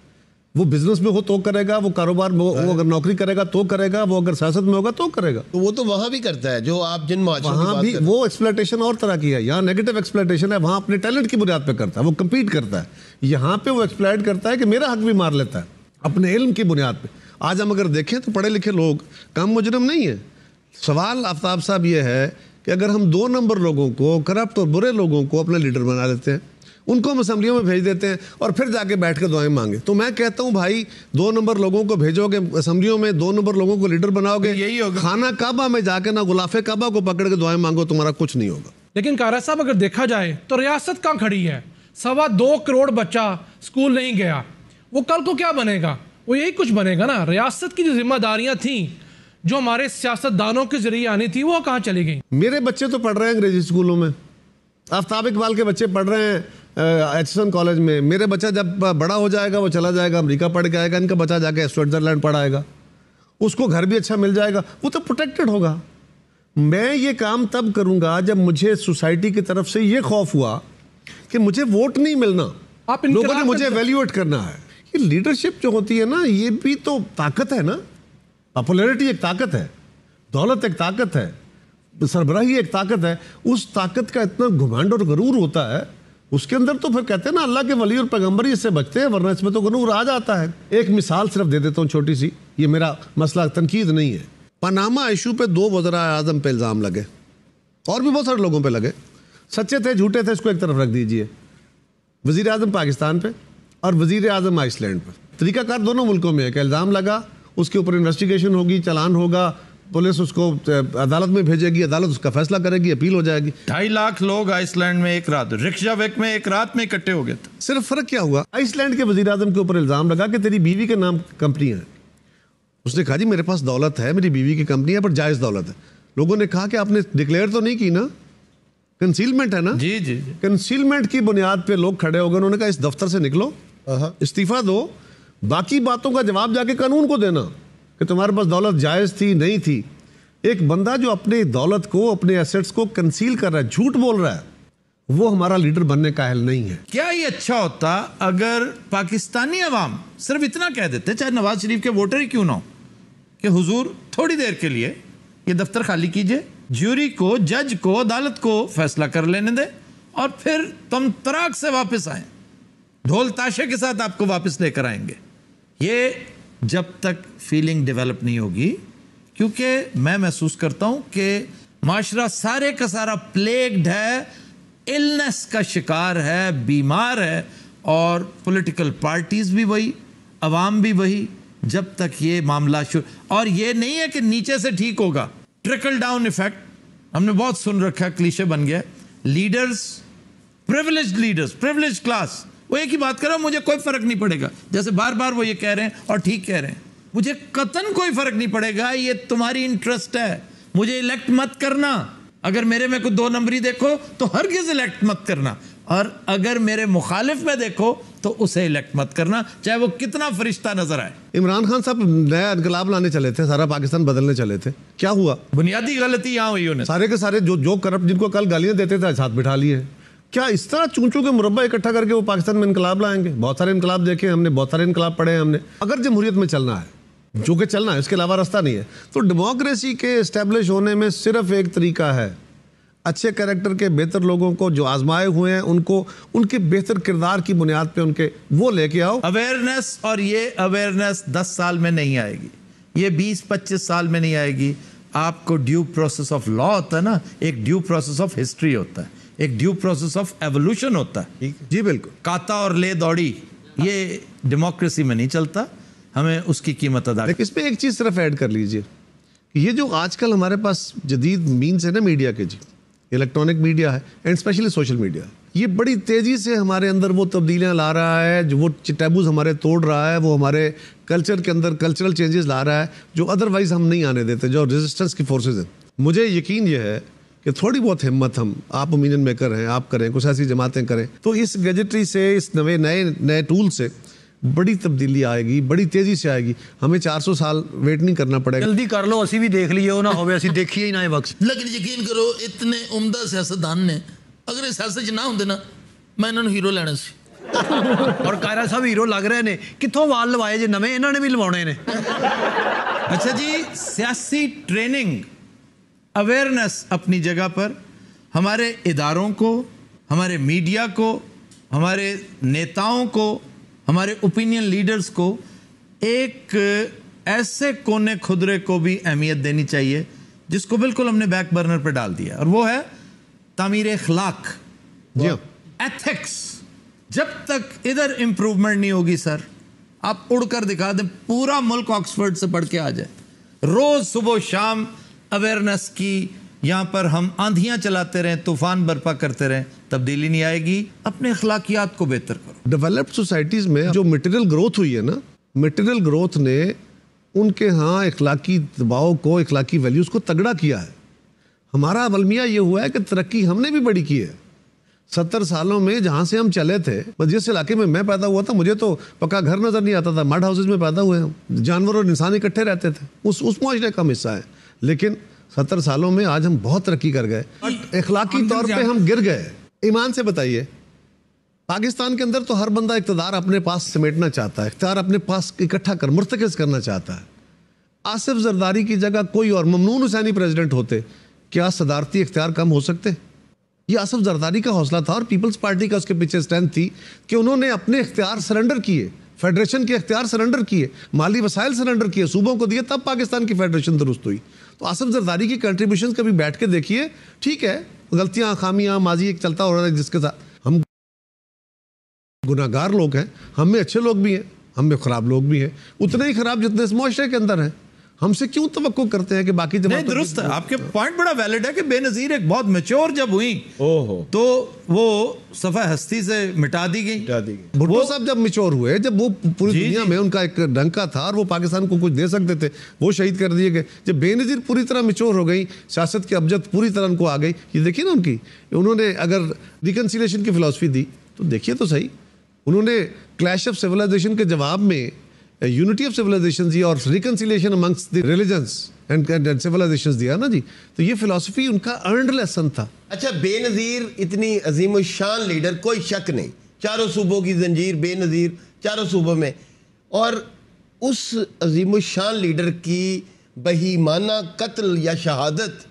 वो बिजनेस में हो तो करेगा, वो कारोबार में वो अगर नौकरी करेगा तो करेगा, वो अगर सियासत में होगा तो करेगा। तो वो तो वहाँ भी करता है जो आप जिन माशरों की वहाँ बात भी कर रहे हैं। वो एक्सप्लॉइटेशन और तरह की है। यहाँ नेगेटिव एक्सप्लॉइटेशन है, वहाँ अपने टैलेंट की बुनियाद पे करता है, वो कम्पीट करता है। यहाँ पे वो एक्सप्लॉइट करता है कि मेरा हक भी मार लेता है अपने इल्म की बुनियाद पे। आज हम अगर देखें तो पढ़े लिखे लोग कम मुजरिम नहीं है। सवाल आफ्ताब साहब ये है कि अगर हम 2 नंबर लोगों को, करप्ट और बुरे लोगों को अपना लीडर बना लेते हैं, उनको हम असम्बलियों में भेज देते हैं और फिर जाके बैठ के दुआएं मांगे, तो मैं कहता हूं भाई 2 नंबर लोगों को भेजोगे असम्बलियों में, 2 नंबर लोगों को लीडर बनाओगे, यही होगा। खाना काबा में जाके ना गुलाफे काबा को पकड़ के दुआएं मांगो, तुम्हारा कुछ नहीं होगा। लेकिन कारा साहब अगर देखा जाए तो रियासत कहाँ खड़ी है? 2.25 करोड़ बच्चा स्कूल नहीं गया, वो कल को क्या बनेगा? वो यही कुछ बनेगा ना। रियासत की जो जिम्मेदारियां थी जो हमारे सियासतदानों के जरिए आनी थी, वो कहाँ चली गई? मेरे बच्चे तो पढ़ रहे हैं अंग्रेजी स्कूलों में, आफ्ताब इकबाल के बच्चे पढ़ रहे हैं एचसन कॉलेज में। मेरे बच्चा जब बड़ा हो जाएगा वो चला जाएगा अमेरिका पढ़ के आएगा, इनका बच्चा जाके स्विट्जरलैंड पढ़ाएगा, उसको घर भी अच्छा मिल जाएगा, वो तो प्रोटेक्टेड होगा। मैं ये काम तब करूंगा जब मुझे सोसाइटी की तरफ से ये खौफ हुआ कि मुझे वोट नहीं मिलना, आप लोगों ने मुझे एवेल्यूएट करना है। ये लीडरशिप जो होती है ना, ये भी तो ताकत है ना। पॉपुलैरिटी एक ताकत है, दौलत एक ताकत है, सरबराही एक ताकत है। उस ताकत का इतना घुमांड और गरूर होता है उसके अंदर, तो फिर कहते हैं ना अल्लाह के वली और पैगंबर ही इससे बचते हैं, वरना इसमें तो गरूर आ जाता है। एक मिसाल सिर्फ दे देता हूँ छोटी सी, ये मेरा मसला तनकीद नहीं है। पनामा इशू पे 2 वज़ीर आज़म पे इल्ज़ाम लगे और भी बहुत सारे लोगों पे लगे, सच्चे थे झूठे थे इसको एक तरफ रख दीजिए। वज़ीर आज़म पाकिस्तान पे और वज़ीर आज़म आइसलैंड पे, तरीकाकार दोनों मुल्कों में है कि इल्ज़ाम लगा, उसके ऊपर इन्वेस्टिगेशन होगी, चालान होगा, पुलिस उसको अदालत में भेजेगी, अदालत उसका फैसला करेगी, अपील हो जाएगी। 2.5 लाख लोग आइसलैंड में एक रात, रिक्शावेक में एक रात में इकट्ठे हो गए थे। सिर्फ फर्क क्या हुआ, आइसलैंड के वज़ीर आज़म के ऊपर इल्ज़ाम लगा कि तेरी बीवी के नाम कंपनी है। उसने कहा जी मेरे पास दौलत है, मेरी बीवी की कंपनी है, पर जायज़ दौलत है। लोगों ने कहा कि आपने डिक्लेयर तो नहीं की ना, कंसीलमेंट है ना। जी जी जी। कंसीलमेंट की बुनियाद पे लोग खड़े हो गए, उन्होंने कहा इस दफ्तर से निकलो, इस्तीफा दो, बाकी बातों का जवाब जाके कानून को देना कि तुम्हारे पास दौलत जायज़ थी नहीं थी। एक बंदा जो अपने दौलत को, अपने एसेट्स को कंसील कर रहा है, झूठ बोल रहा है, वो हमारा लीडर बनने का अहल नहीं है। क्या ये अच्छा होता अगर पाकिस्तानी अवाम सिर्फ इतना कह देते, चाहे नवाज शरीफ के वोटर ही क्यों ना हो, कि हुजूर थोड़ी देर के लिए ये दफ्तर खाली कीजिए, ज्यूरी को, जज को, अदालत को फैसला कर लेने दे और फिर तुम तराक से वापस आए, ढोल ताशे के साथ आपको वापस लेकर आएंगे। ये जब तक फीलिंग डेवलप नहीं होगी, क्योंकि मैं महसूस करता हूं कि माशरा सारे का सारा प्लेग्ड है, इलनेस का शिकार है, बीमार है, और पॉलिटिकल पार्टीज भी वही, अवाम भी वही। जब तक ये मामला और ये नहीं है कि नीचे से ठीक होगा, ट्रिकल डाउन इफेक्ट हमने बहुत सुन रखा, क्लीशे बन गया। लीडर्स, प्रिविलेज्ड क्लास, वो एक ही बात कर रहा हूं, मुझे कोई फर्क नहीं पड़ेगा, जैसे बार बार वो ये कह रहे हैं और ठीक कह रहे हैं, मुझे कतन कोई फर्क नहीं पड़ेगा, ये तुम्हारी इंटरेस्ट है, मुझे इलेक्ट मत करना। अगर मेरे में कोई 2 नंबरी देखो तो हरगिज इलेक्ट मत करना, और अगर मेरे मुखालिफ में देखो तो उसे इलेक्ट मत करना, चाहे वो कितना फरिश्ता नजर आए। इमरान खान साहब नया इनकलाब लाने चले थे, सारा पाकिस्तान बदलने चले थे, क्या हुआ? बुनियादी गलती यहाँ हुई उन्हें। सारे के सारे जो करप्ट, जिनको कल गालियां देते थे, साथ बिठा लिए। क्या इस तरह चूंचू के मुरब्बा इकट्ठा करके वो पाकिस्तान में इनकलाब लाएंगे? बहुत सारे इनकलाब देखे हमने, बहुत सारे इनकलाब पढ़े हैं हमने। अगर जमहूरियत में चलना है, जो कि चलना है, इसके अलावा रास्ता नहीं है, तो डेमोक्रेसी के इस्टेब्लिश होने में सिर्फ एक तरीका है, अच्छे कैरेक्टर के बेहतर लोगों को जो आजमाए हुए हैं उनको उनके बेहतर किरदार की बुनियाद पे उनके वो लेके आओ। अवेयरनेस, और ये अवेयरनेस 10 साल में नहीं आएगी, ये 20-25 साल में नहीं आएगी। आपको ड्यू प्रोसेस ऑफ लॉ होता है ना, एक ड्यू प्रोसेस ऑफ हिस्ट्री होता है, एक ड्यू प्रोसेस ऑफ एवोल्यूशन होता है। जी बिल्कुल। काता और ले दौड़ी, ये डेमोक्रेसी में नहीं चलता, हमें उसकी कीमत अदा। इसमें एक चीज सिर्फ ऐड कर लीजिए कि ये जो आजकल हमारे पास जदीद मीन्स है ना मीडिया के जी, इलेक्ट्रॉनिक मीडिया है एंड स्पेशली सोशल मीडिया, ये बड़ी तेज़ी से हमारे अंदर वो तब्दीलियाँ ला रहा है, जो वो टैबूज हमारे तोड़ रहा है, वो हमारे कल्चर के अंदर कल्चरल चेंजेस ला रहा है जो अदरवाइज़ हम नहीं आने देते, जो रेजिस्टेंस की फोर्सेज हैं। मुझे यकीन ये है कि थोड़ी बहुत हिम्मत आप ओपिनियन मेकर हैं, आप करें, कुछ ऐसी जमातें करें, तो इस गैजेटरी से, इस नए टूल से बड़ी तब्दीली आएगी, बड़ी तेज़ी से आएगी। हमें 400 साल वेट नहीं करना पड़ेगा। जल्दी कर लो, असी भी देख लिए ना हो, असी देखिए ही ना वक्त। लेकिन यकीन करो इतने उम्दा सियासतदान ने अगर इस सियासत ना होंगे ना, मैं इन्होंने हीरो लेना सी। और कायरा साहब हीरो लग रहे ने, कितों वाल लवाए जे नवे, इन्होंने भी लवाने ने। अच्छा जी, सियासी ट्रेनिंग, अवेयरनेस अपनी जगह पर, हमारे इदारों को, हमारे मीडिया को, हमारे नेताओं को, हमारे ओपिनियन लीडर्स को एक ऐसे कोने खुदरे को भी अहमियत देनी चाहिए जिसको बिल्कुल हमने बैक बर्नर पर डाल दिया, और वो है तामीर अखलाक, एथिक्स। जब तक इधर इंप्रूवमेंट नहीं होगी सर, आप उड़कर दिखा दें, पूरा मुल्क ऑक्सफोर्ड से पढ़ के आ जाए, रोज सुबह शाम अवेयरनेस की, यहाँ पर हम आंधियां चलाते रहें, तूफान बर्पा करते रहें, तब्दीली नहीं आएगी। अपने अखलाकियात को बेहतर करो। डेवलप्ड सोसाइटीज़ में जो मटेरियल ग्रोथ हुई है ना, मटेरियल ग्रोथ ने उनके यहाँ अखलाकी दबाव को, अखलाकी वैल्यूज़ को तगड़ा किया है। हमारा अलमिया ये हुआ है कि तरक्की हमने भी बड़ी की है। 70 सालों में जहाँ से हम चले थे, जिस इलाके में मैं पैदा हुआ था, मुझे तो पक्का घर नज़र नहीं आता था, मड हाउसेज में पैदा हुए हम, जानवर और इंसान इकट्ठे रहते थे, उस मुआशरे का हिस्सा है। लेकिन 70 सालों में आज हम बहुत तरक्की कर गए, अखलाकी तौर पे हम गिर गए। ईमान से बताइए, पाकिस्तान के अंदर तो हर बंदा इक़्तिदार अपने पास समेटना चाहता है, इख्तियार अपने पास इकट्ठा कर, मुर्तकिज़ करना चाहता है। आसिफ जरदारी की जगह कोई और ममनून हुसैनी प्रेसिडेंट होते, क्या सदारती इख्तियार कम हो सकते? ये आसिफ जरदारी का हौसला था और पीपल्स पार्टी का उसके पीछे स्ट्रेंथ थी कि उन्होंने अपने इख्तियार सरेंडर किए, फेडरेशन के इख्तियार सरेंडर किए, माली वसाइल सरेंडर किए, सूबों को दिए, तब पाकिस्तान की फेडरेशन दुरुस्त हुई। तो आसिफ जरदारी की कंट्रीब्यूशन कभी बैठ के देखिए, ठीक है गलतियां, खामियां, माजी एक चलता हो रहा है, जिसके साथ हम गुनाहगार लोग हैं, हम में अच्छे लोग भी हैं, हम में खराब लोग भी हैं, उतने ही खराब जितने इस मुआशरे के अंदर हैं। हमसे क्यों तवक्को करते हैं कि बाकी नहीं, दुरुस्त है, आपके पॉइंट बड़ा वैलिड है कि बेनजीर एक बहुत मैच्योर जब हुई तो वो सफा हस्ती से मिटा दी गई। भुट्टो साहब जब मैच्योर हुए, जब वो पूरी दुनिया में उनका एक डंका था और वो पाकिस्तान को कुछ दे सकते थे, वो शहीद कर दिए गए। जब बेनजीर पूरी तरह मैच्योर हो गई, सियासत की अबजद पूरी तरह उनको आ गई, ये देखिए ना उनकी, उन्होंने अगर रिकन्सिलिएशन की फिलॉसफी दी तो देखिए तो सही, उन्होंने क्लैश ऑफ सिविलाइजेशन के जवाब में यूनिटी ऑफ सिविलाइजेशन जी और reconciliation amongst the religions and civilisations दिया ना जी। तो ये फिलॉसफी उनका अर्नड लेसन था। अच्छा, बेनज़ीर इतनी अजीम शान लीडर, कोई शक नहीं, चारों सूबों की जंजीर, बेनज़ीर चारों सूबों में, और उस अजीम शान लीडर की बहीमाना कत्ल या शहादत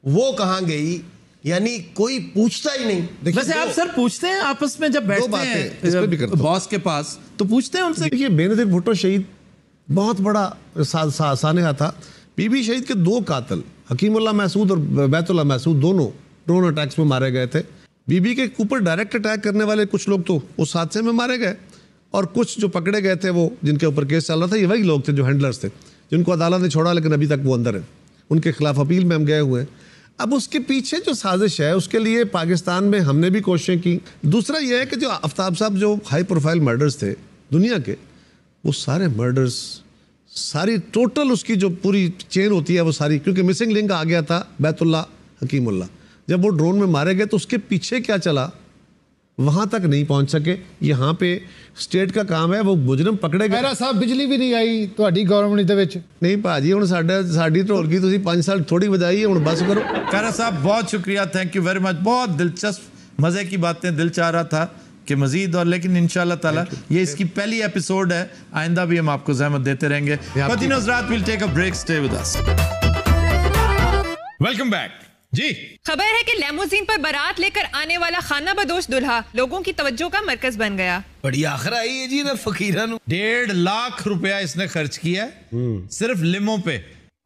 वो कहाँ गई? यानी कोई पूछता ही नहीं। वैसे आप सर पूछते हैं आपस में जब बैठते हैं बॉस के पास, तो पूछते हैं उनसे? देखिए, बेनज़ीर भुट्टो शहीद बहुत बड़ा सानहा था। बीबी शहीद के 2 कातिल, हकीमुल्लाह महसूद और बैतुल्लाह महसूद, दोनों ड्रोन अटैक्स में मारे गए थे। बीबी के ऊपर डायरेक्ट अटैक करने वाले कुछ लोग तो उस हादसे में मारे गए, और कुछ जो पकड़े गए थे, वो जिनके ऊपर केस चल रहा था, ये वही लोग थे जो हैंडलर्स थे, जिनको अदालत ने छोड़ा, लेकिन अभी तक वो अंदर है। उनके खिलाफ अपील में हम गए हुए हैं। अब उसके पीछे जो साजिश है, उसके लिए पाकिस्तान में हमने भी कोशिशें की। दूसरा यह है कि जो आफ्ताब साहब जो हाई प्रोफाइल मर्डर्स थे दुनिया के, वो सारे मर्डर्स, सारी टोटल उसकी जो पूरी चेन होती है वो सारी, क्योंकि मिसिंग लिंक आ गया था बैतुल्लाह हकीमुल्लाह, जब वो ड्रोन में मारे गए तो उसके पीछे क्या चला वहां तक नहीं पहुंच सके। यहाँ पे स्टेट का काम है, वो मुजरम पकड़े गए। मेरा साहब बिजली भी नहीं आई ਤੁਹਾਡੀ ਗਵਰਨਮੈਂਟ ਦੇ ਵਿੱਚ। नहीं भाजी, ਹੁਣ ਸਾਡੀ ਢੋਲਕੀ ਤੁਸੀਂ 5 साल थोड़ी बजाई है, ਹੁਣ बस करो। खैरा साहब बहुत शुक्रिया, थैंक यू वेरी मच। बहुत दिलचस्प मजे की बातें, दिल चाह रहा था कि मजीद, और लेकिन इंशाल्लाह ताला ये इसकी पहली एपिसोड है, आइंदा भी हम आपको ज़हमत देते रहेंगे। फ़ातिन हज़रात, will take a break, stay with us. Welcome back जी। खबर है कि लेमोजीन पर बारात लेकर आने वाला खाना बदोश दुल्हा लोगों की तवज्जो का मरकज बन गया। बड़ी आखिर आई है जी ना फकीरा। 1.5 लाख रुपया इसने खर्च किया सिर्फ लिमो पे,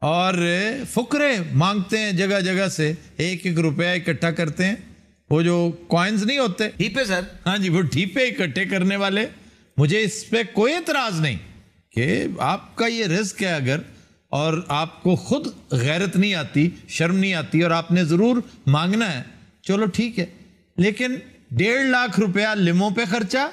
और फुकरे मांगते हैं जगह जगह से, 1-1 रुपया इकट्ठा करते हैं, वो जो कॉइन्स नहीं होते ठीपे सर, हाँ जी, वो ठीपे इकट्ठे करने वाले। मुझे इस पे कोई एतराज नहीं कि आपका ये रिस्क है अगर, और आपको खुद गैरत नहीं आती, शर्म नहीं आती और आपने ज़रूर मांगना है, चलो ठीक है, लेकिन 1.5 लाख रुपया लिमो पे खर्चा,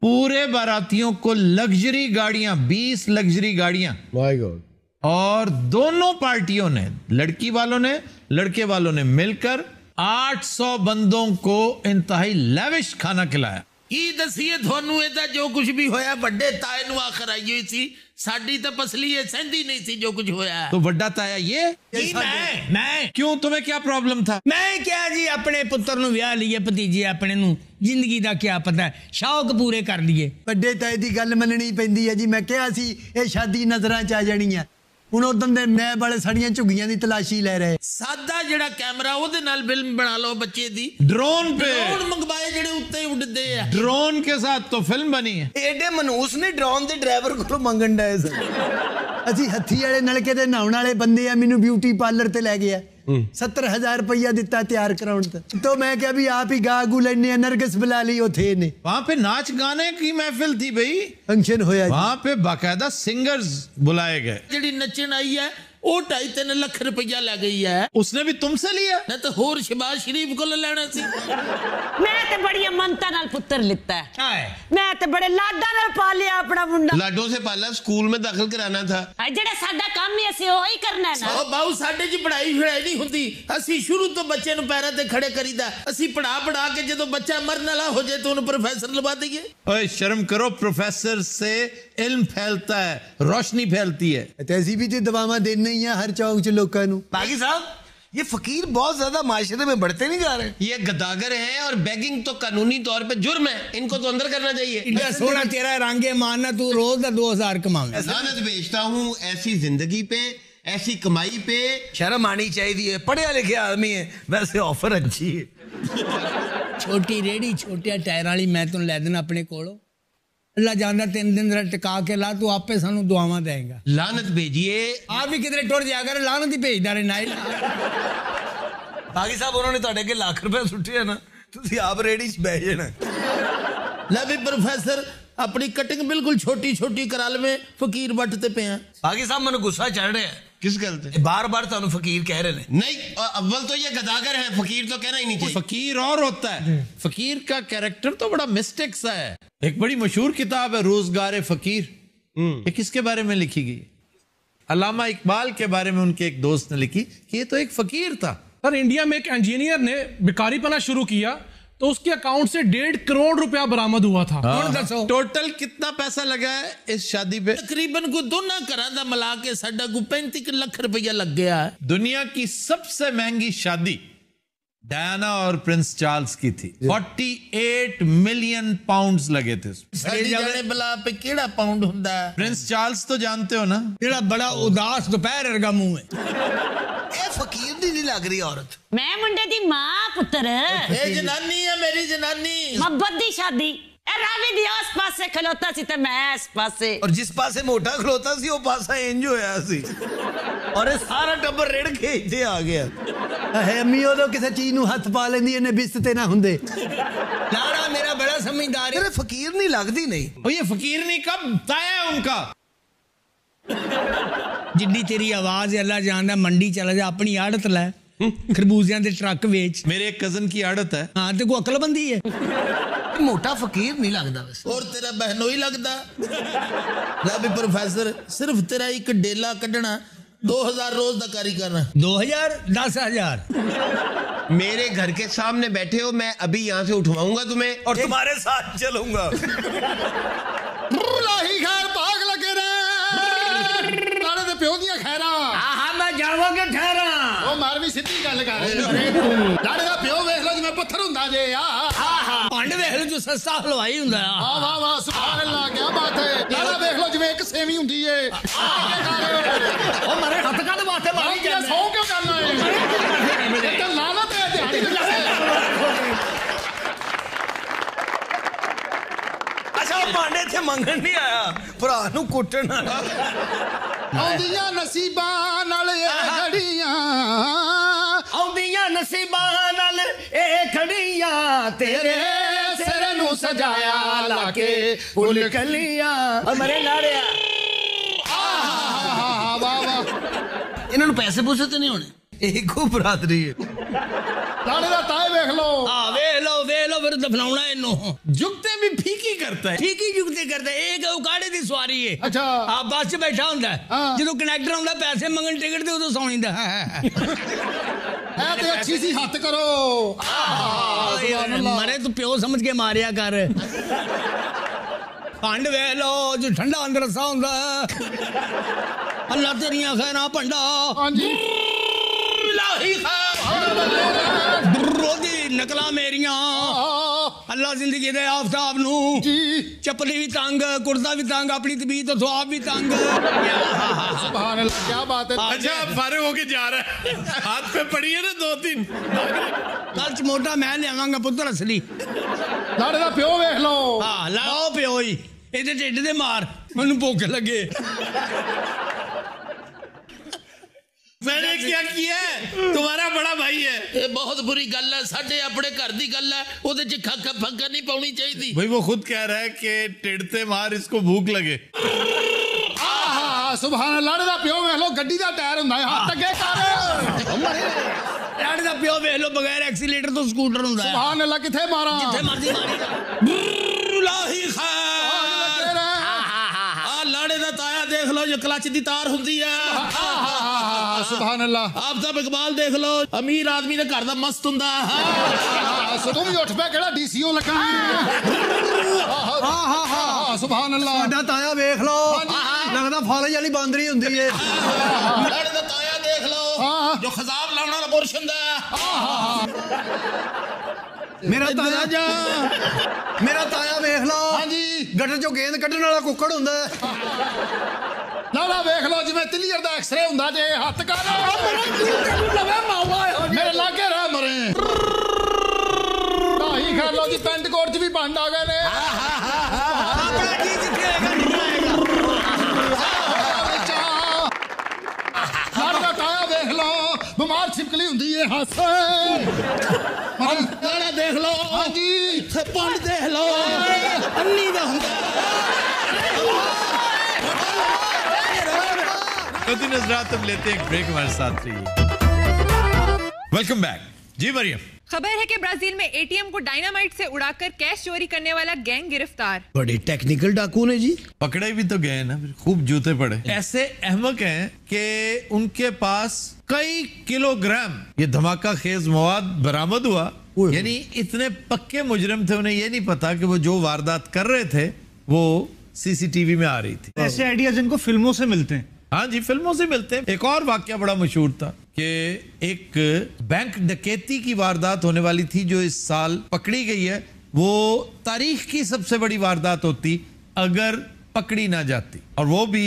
पूरे बारातियों को लग्जरी गाड़ियां, 20 लग्जरी गाड़ियां, माय गॉड, और दोनों पार्टियों ने, लड़की वालों ने लड़के वालों ने मिलकर 800 बंदों को इंतहाई लैविश खाना खिलाया। ਕੀ ਦਸੀਏ ਤੁਹਾਨੂੰ, ਇਹਦਾ ਜੋ ਕੁਝ ਵੀ ਹੋਇਆ ਵੱਡੇ ਤਾਏ ਨੂੰ ਆਖਰ ਆਈ ਹੋਈ ਸੀ, ਸਾਡੀ ਤਾਂ ਪਸਲੀ ਇਹ ਸਹਿੰਦੀ ਨਹੀਂ ਸੀ ਜੋ ਕੁਝ ਹੋਇਆ। तो बड़ा ताया ये मैं क्यों, तुम्हें क्या प्रॉब्लम था? मैं क्या जी अपने पुत्र ਨੂੰ ਵਿਆਹ ਲਈਏ, ਭਤੀਜੇ ਆਪਣੇ ਨੂੰ, ਜ਼ਿੰਦਗੀ ਦਾ ਕੀ ਪਤਾ, ਸ਼ੌਕ ਪੂਰੇ ਕਰ ਲਈਏ। ਵੱਡੇ ਤਾਏ ਦੀ ਗੱਲ ਮੰਨਣੀ ਪੈਂਦੀ ਹੈ ਜੀ। ਮੈਂ ਕਿਹਾ ਸੀ ਇਹ ਸ਼ਾਦੀ ਨਜ਼ਰਾਂ 'ਚ ਆ ਜਾਣੀ ਆ। ਹੁਣ ਉਦੋਂ ਦੇ ਨੈਬ ਵਾਲੇ ਸਾਡੀਆਂ ਝੁੱਗੀਆਂ ਦੀ ਤਲਾਸ਼ੀ ਲੈ ਰਹੇ। ਸਾਦਾ ਜਿਹੜਾ ਕੈਮਰਾ ਉਹਦੇ ਨਾਲ ਫਿਲਮ ਬਣਾ ਲਓ ਬੱਚੇ ਦੀ। ड्रोन पे, ਡਰੋਨ ਮੰਗਵਾਏ ਜਿਹੜੇ ਉੱਤੇ ਉੱਡਦੇ ਆ। ड्रोन के साथ तो फिल्म बनी है। एडे मनूस ने ड्रोन ਦੇ ਡਰਾਈਵਰ ਕੋਲੋਂ ਮੰਗਣ ਡਏ ਸਨ। ਅਸੀਂ ਹੱਥੀ ਵਾਲੇ ਨਲਕੇ ਤੇ ਨਹਾਉਣ ਵਾਲੇ ਬੰਦੇ ਆ। ਮੈਨੂੰ ਬਿਊਟੀ ਪਾਰਲਰ ਤੇ ਲੈ ਗਿਆ, 70,000 रुपया दिता तैयार कराने। तो मैं क्या भी आप ही गा गू लेने, नरगिस बुला ली थे ने। वहां पे नाच गाने की महफिल थी भाई, फंक्शन होया। वहां पे बाकायदा सिंगर्स बुलाए गए। ਜਿਹੜੀ ਨੱਚਣ ਆਈ ਹੈ ਉਹ 2.5-3 ਲੱਖ रुपया ਲੈ ਗਈ ਹੈ। उसने भी तुमसे लिया? ਨਾ ਤਾਂ ਹੋਰ ਸ਼ਬਾਜ਼ ਸ਼ਰੀਫ ਕੋਲ ਲੈਣਾ ਸੀ। मैं तो बड़ी अमनता नाल पुत्र लिता है, मैं तो बड़े लाडा नाल पालिया अपना मुंडा। लाडों से पाला, स्कूल में दाखिल कराना था। जेड़ा साडा काम ही ਅਸੀਂ ਉਹੀ ਕਰਨਾ ਹੈ ਨਾ। ਉਹ ਬਾਊ ਸਾਡੇ 'ਚ ਪੜਾਈ ਨਹੀਂ ਹੁੰਦੀ। ਅਸੀਂ ਸ਼ੁਰੂ ਤੋਂ ਬੱਚੇ ਨੂੰ ਪੈਰਾਂ ਤੇ ਖੜੇ ਕਰੀਦਾ। ਅਸੀਂ ਪੜਾ ਕੇ ਜਦੋਂ ਬੱਚਾ ਮਰਨ ਵਾਲਾ ਹੋ ਜਾਏ ਤਾਂ ਉਹਨੂੰ ਪ੍ਰੋਫੈਸਰ ਲਵਾ ਦਈਏ। ओए शर्म करो, प्रोफेसर से इल्म फैलता है, रोशनी फैलती है। तैसी भी तो दवावां देनी ही है हर चौक च लोगों को। बागी साहब, ये फकीर बहुत ज्यादा माशरे में बढ़ते नहीं जा रहे। ये गदागर हैं और बेगिंग तो कानूनी तौर पे जुर्म है, इनको तो अंदर करना चाहिए। इतना सोना तेरा रंगे मारना, तू रोज का 2000 कमावे। लानत भेजता हूँ ऐसी जिंदगी पे, ऐसी कमाई पे। शर्म आनी चाहिए, पढ़िया लिखे आदमी है, वैसे ऑफर अच्छी है। छोटी रेड़ी छोटिया टायर वाली मैं तुम लै देना अपने कोलों। अल्लाह जानदा 3 दिन टिका के ला, तू आपे सानू दुआवां देगा। लानत भेजिए। आप भी किधरे टुर जाया कर, लानत ही भेजदा रहे नाइल। बागी साहब उन्होंने तुहाडे अगे लाख रुपए सुट्टे है ना, तुसी आप रेड़ी च बैठ जाना। ਲੈ ਵੀ ਪ੍ਰੋਫੈਸਰ अपनी कटिंग बिल्कुल छोटी छोटी करा लवे, फकीर वट ते पे। बागी साहब मैंने गुस्सा चढ़ रहा है। किस गल ते? बार बार तुहानू फकीर कह रहे हैं। नहीं, अव्वल तो ये गदागर है, फकीर तो कहना ही नहीं चाहिए। फकीर और होता है, फकीर का कैरेक्टर तो बड़ा मिस्टेक सा है। एक बड़ी मशहूर किताब है रोजगार फकीर, ये किसके बारे में लिखी गई? अल्लामा इकबाल के बारे में उनके एक दोस्त ने लिखी कि ये तो एक फकीर था। सर, इंडिया में एक इंजीनियर ने भिखारीपना शुरू किया तो उसके अकाउंट से 1.5 करोड़ रुपया बरामद हुआ था। टोटल कितना पैसा लगा है इस शादी पे? तकरीबन को दोनों घरां दा मिला के साडा को 35 लाख रुपया लग गया है। दुनिया की सबसे महंगी शादी डायना और प्रिंस चार्ल्स की थी। 48 मिलियन पाउंड्स लगे थे। साडी जाने बला पे केड़ा पाउंड हुंदा है? प्रिंस चार्ल्स तो जानते हो ना, जेड़ा बड़ा उदास दोपहर वर्गा मुंह है। ए फकीर दी नहीं लग रही औरत। मैं मुंडे दी मां पुत्र, ए जनानी है मेरी जनानी। मोहब्बत दी शादी रावी दी उस पासे खलोता सी ते मैं इस पासे, और जिस पासे मोटा खलोता सी वो पासा इंज होया सी, और सारा टब्बर रेड़ के इत्थे आ गया है। अम्मी उदों किसी चीज नूं हथ पा लैंदी, इन्ने बिस्त ते ना हुंदे। लाड़ा मेरा बड़ा समझदार है। तेरे फकीर नहीं लगदी नहीं। और ये फकीर नहीं कब ताया है उनका। जिड्डी तेरी आवाज है अल्लाह जानदा, मंडी चला जा, अपनी आड़त लै, खरबूजियां दे ट्रक बेच। मेरे एक कजन की आड़त है। हाँ ते को अकलबंदी है। मोटा फकीर नहीं लगता वैसे। और तेरा बहनोई लगदा। ला भी प्रोफेसर, सिर्फ तेरा एक डेला कढ़ना 2000 रोज दा कारी करना। 2000 10,000 मेरे घर के सामने बैठे हो, मैं अभी यहाँ से उठवाऊंगा तुम्हें और तुम्हारे साथ चलूंगा। लाही खैर भाग लगे रे लाड़े दे प्यो दियां खैरा। हाँ मैं जावांगे ठहरा। ओ मार भी सीधी गल कर लाड़े दा प्यो वेख लो जिवें पत्थर हुंदा जे। भांड वेख लो जो सस्ता हलवाई हुंदा। वाह वाह वाह, सुभान अल्लाह, क्या बात है। लाड़ा वेख लो जिवें एक सेवी हुंदी है। ओ मारे हथ कद वास्ते मारी जा, सौ क्यों करना है? ते लानत है दिहाड़ी ते जाए। अच्छा भांडे थे मंगन नहीं आया, भरा नूं कुटण आया। आउंदियां नसीबां नाल ए घड़ियां, आउंदियां नसीबां नाल ए खड़ियां, तेरे सिर नूं सजाया लाके फुल कलियां। और मरे लाड़िया वाह वाह इन्होंने पैसे पूसे तो नहीं होने, ਇੱਕੋ ਬਰਾਦਰੀ ਹੈ। लाड़े दा ताए वेख लो, हाँ वे लो फिर दफनाउना इन्नू। जुगते भी फीकी करता है। ठीक ही जुगते करता है, एक उकाड़े दी सवारी है। अच्छा आप बस च बैठा हुंदा है, जो कनेक्टर आउंदा पैसे मंगन टिकट दे उदों सौं जांदा ऐ ते अच्छी सी हत्थ करो। मरे तू प्यो समझ के मारिया कर। खंड वे लो जो ठंडा अंदर रसा हुंदा, अल्लाह तेरियां खैरां भंडा। हाँ जी इलाही रोदी नकला मेरियां, अल्लाह जिंदगी दे आफ्ताब नू। चपली भी तंग, कुर्ता भी तंग, अपनी तबीयत ख्वाब भी तंग। सुभान अल्लाह, क्या बात है। अच्छा फारिग होके जा रहा है, हाथ पे पड़ी है ना 2-3। कल च मोटा मैं लियावांगा पुत्र असली। लाड़े दा प्यो वेख लो। हाँ लाओ प्यो ही, इहदे ढिड दे मार, मैनू भुख लगे। मैंने क्या किया है? तुम्हारा बड़ा भाई है। ये बहुत बुरी गल है, साडे अपने घर दी गल है, ओदे च खक्का फक्का नहीं पाउनी चाहिए। भाई वो खुद कह रहा है कि टिड़ते मार इसको भूख लगे। सुभान अल्लाह, लाड़े दा प्यो वेख लो, गड्डी दा टायर हुंदा है, हाथ अगे कर। लाड़े दा प्यो वेख लो, बगैर एक्सीलेटर तो स्कूटर हुंदा है। सुभान अल्लाह, किथे मारा, जिथे मर्जी मारी। लाही लाड़े दा ताया देख लो, जो क्लच दी तार हुंदी है। सुभान अल्लाह। आफ्ताब इकबाल देख लो, अमीर आदमी दे घर दा मस्त हुंदा। तुम भी उठ पे केड़ा डीसीओ लगा। सुभान अल्लाह। साडा ताया देख लो, लगदा फौज वाली बांदरी हुंदी है। लाड़े दा ताया देख लो, जो खजाब लाउण वाला बुरश हुंदा। मेरा ताया वेख लो, गटर चो गेंद कड्ढण वाला कुक्कड़ हुंदा है। लाड़ा वेख लो, जिवें तिलियर दा एक्सरे हुंदा जे, हत्थ कर। मेरे लागे रह मरे। नहीं कर लो जी, पेंट कोट च भी बंद आ गए ने। लाड़ा दा ताया वेख लो, बीमार छिपकली हुंदी है, हंस। लाड़ा देख लो, हाँ जी, पंड देख लो, अन्नी दा हुंदा। हज़रात अब लेते हैं एक ब्रेक, हमारे साथ रहिए। वेलकम बैक जी मरियम। खबर है कि ब्राजील में एटीएम को डायनामाइट से उड़ाकर कैश चोरी करने वाला गैंग गिरफ्तार। बड़े टेक्निकल डाकू ने जी। पकड़े भी तो गए ना, खूब जूते पड़े। ऐसे अहमक हैं कि उनके पास कई किलोग्राम ये धमाका खेज मवाद बरामद हुआ। यानी इतने पक्के मुजरिम थे, उन्हें ये नहीं पता कि वो जो वारदात कर रहे थे वो सीसीटीवी में आ रही थी। ऐसे आइडियाज इनको फिल्मों से मिलते हैं। हाँ जी, फिल्मों से मिलते हैं। एक और वाकया बड़ा मशहूर था कि एक बैंक डकैती की वारदात होने वाली थी जो इस साल पकड़ी गई है। वो तारीख की सबसे बड़ी वारदात होती अगर पकड़ी ना जाती, और वो भी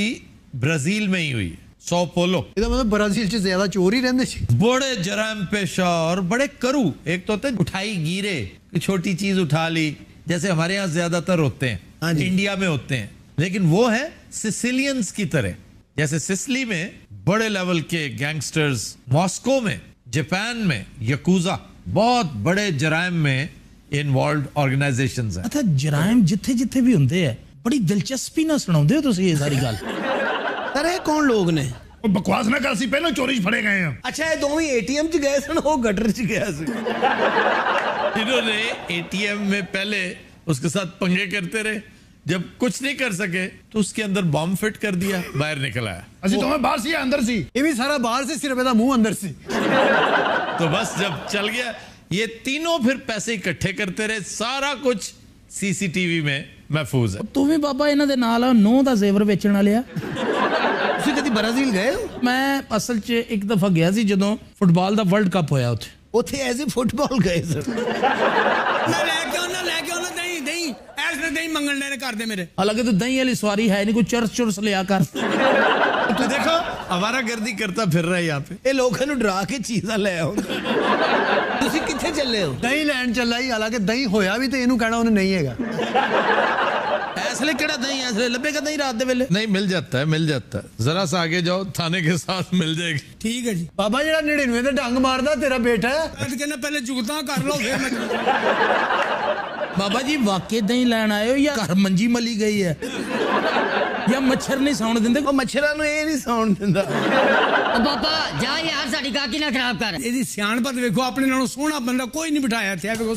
ब्राजील में ही हुई है, सौ पोलो। मतलब ब्राजील से ज्यादा चोर ही रहते थे। बड़े जराम पेशा और बड़े करू। एक तो होते उठाई गिरे, छोटी चीज उठा ली, जैसे हमारे यहाँ ज्यादातर होते हैं, इंडिया में होते हैं, लेकिन वो है सिसिलियंस की तरह। जैसे सिसिली में बड़े लेवल के गैंगस्टर्स, मॉस्को में, जापान में यकूजा, बहुत बड़े जराइम में इन्वॉल्व ऑर्गेनाइजेशंस हैं। अच्छा, जराइम जिथे जिथे भी हुंदे है, बड़ी दिलचस्पी ना सुनाउंदे हो तुसी ये सारी गल। अरे कौन लोग ने बकवास ना कर सी, पहले चोरी फड़े गए हैं। अच्छा ये दोवें एटीएम च गए सन, वो गटर च गया सी। इन्होंने एटीएम में पहले उसके साथ पंगे करते रहे, जब कुछ नहीं कर सके तो उसके अंदर बॉम्ब फिट कर दिया, बाहर निकल आया। असि तो बाहर सी अंदर सी, ये भी सारा बाहर से, सिर्फ ਇਹਦਾ मुंह अंदर सी। तो बस जब चल गया, ये तीनों फिर पैसे इकट्ठे करते रहे, सारा कुछ सीसीटीवी में महफूज है। तू भी बाबा इन्हां दे नाल नौ दा जेवर बेचण वाले आ। ਤੁਸੀਂ ਕਦੀ ਬ੍ਰਾਜ਼ੀਲ ਗਏ ਹੋ? मैं असल च एक दफा गया सी ਜਦੋਂ ਫੁੱਟਬਾਲ ਦਾ ਵਰਲਡ ਕੱਪ ਹੋਇਆ ਉੱਥੇ। ਉੱਥੇ ਐਜ਼ ਏ ਫੁੱਟਬਾਲ ਗਏ ਸਰ। मैं लेके आना दही ऐसे दही मंगने ने कर दे मेरे। हालांकि तो दही वाली सवारी है नहीं, कोई चर्च चुर्स लिया कर। तो देखो हमारा गर्दी करता फिर रहा है यहाँ पे। ਇਹ ਲੋਕਾਂ ਨੂੰ ਡਰਾ ਕੇ ਚੀਜ਼ਾਂ ਲੈ ਆਉਂਦੇ। ਤੁਸੀਂ ਕਿੱਥੇ ਚੱਲੇ ਹੋ? ਦਹੀਂ ਲੈਣ ਚੱਲਾ ਹੀ, ਹਾਲਾਂਕਿ ਦਹੀਂ ਹੋਇਆ ਵੀ ਤੇ ਇਹਨੂੰ ਕਹਿਣਾ ਉਹਨੇ ਨਹੀਂ ਹੈਗਾ। ऐसले केड़ा दही, ऐसले लब्बेगा दही रात दे वेले? नहीं, मिल जाता है, मिल जाता है। जरा सा आगे जाओ, थाने के साथ मिल जाएगी। ठीक है जी। बाबा ਜਿਹੜਾ 99 ਤੇ ਡੰਗ ਮਾਰਦਾ ਤੇਰਾ ਬੇਟਾ ਹੈ। ਅੱਜ ਕਹਿੰਦਾ ਪਹਿਲੇ ਜੁਗਤਾਂ ਕਰ ਲਓ ਫਿਰ मैं बाबा जी वाकई दही लैन आए हो या घर मंजी मली गई है? या मच्छर नहीं सौण दिंदे? मच्छरां नूं ये नहीं सौण दिंदा। पापा जा यार साडी गाकी ना खराब कर। ਇਹਦੀ ਸਿਆਣਪਤ ਵੇਖੋ, ਆਪਣੇ ਨਾਲੋਂ ਸੋਹਣਾ ਬੰਦਾ ਕੋਈ ਨਹੀਂ ਬਿਠਾਇਆ ਇੱਥੇ। ਵੇਖੋ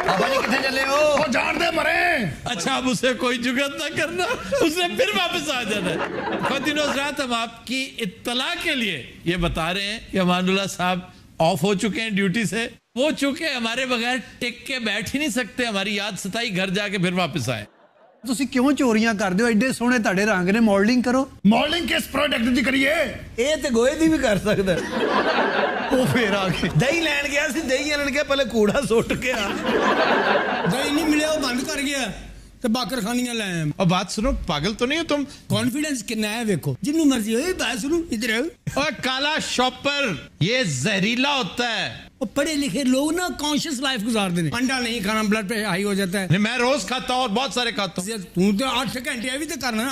बाबा जी कितने चले हो? वो जान दे मरे। अच्छा, अब उसे कोई जुगत ना करना, उसने फिर वापस आ जाना है। ख़वातीन हज़रात, हम आपकी इत्तला के लिए ये बता रहे हैं कि अमानुल्लाह साहब ऑफ हो चुके हैं ड्यूटी से। वो चूंकि हमारे बगैर टिक के बैठ ही नहीं सकते, हमारी याद सताई, घर जाके फिर वापस आए। ਤੁਸੀਂ ਕਿਉਂ ਚੋਰੀਆਂ ਕਰਦੇ ਹੋ? ਐਡੇ ਸੋਹਣੇ ਤੁਹਾਡੇ ਰੰਗ ਨੇ, ਮਾਡਲਿੰਗ ਕਰੋ। ਮਾਡਲਿੰਗ ਕਿਸ ਪ੍ਰੋਡਕਟ ਦੀ ਕਰੀਏ? ਇਹ ਤੇ ਗੋਹੇ ਦੀ ਵੀ ਕਰ ਸਕਦਾ। ਉਹ ਫੇਰ ਆ ਗਏ। ਦਹੀਂ ਲੈਣ ਗਿਆ ਸੀ, ਦਹੀਂ ਲੈਣ ਗਿਆ, ਪਹਿਲੇ ਕੂੜਾ ਸੁੱਟ ਕੇ ਆ। ਦਹੀਂ ਨਹੀਂ ਮਿਲਿਆ, ਉਹ ਬੰਦ ਕਰ ਗਿਆ ਤੇ ਬਾਕਰ ਖਾਨੀਆਂ ਲੈ ਆਇਆ। और बात सुनो, पागल तो नहीं हो तुम? कॉन्फिडेंस कितना है ਵੇਖੋ, ਜਿੰਨੂੰ ਮਰਜ਼ੀ ਹੋਏ। बात सुनो, इधर आओ। और काला शॉपर ये जहरीला होता है। और पढ़े लिखे लोग ना कॉन्शियस लाइफ गुजारते हैं। अंडा नहीं खाना, ब्लड प्रेशर हाई हो जाता है। नहीं, मैं रोज खाता हूँ और बहुत सारे खाता हूँ। तू तो 8 घंटे भी तो करना।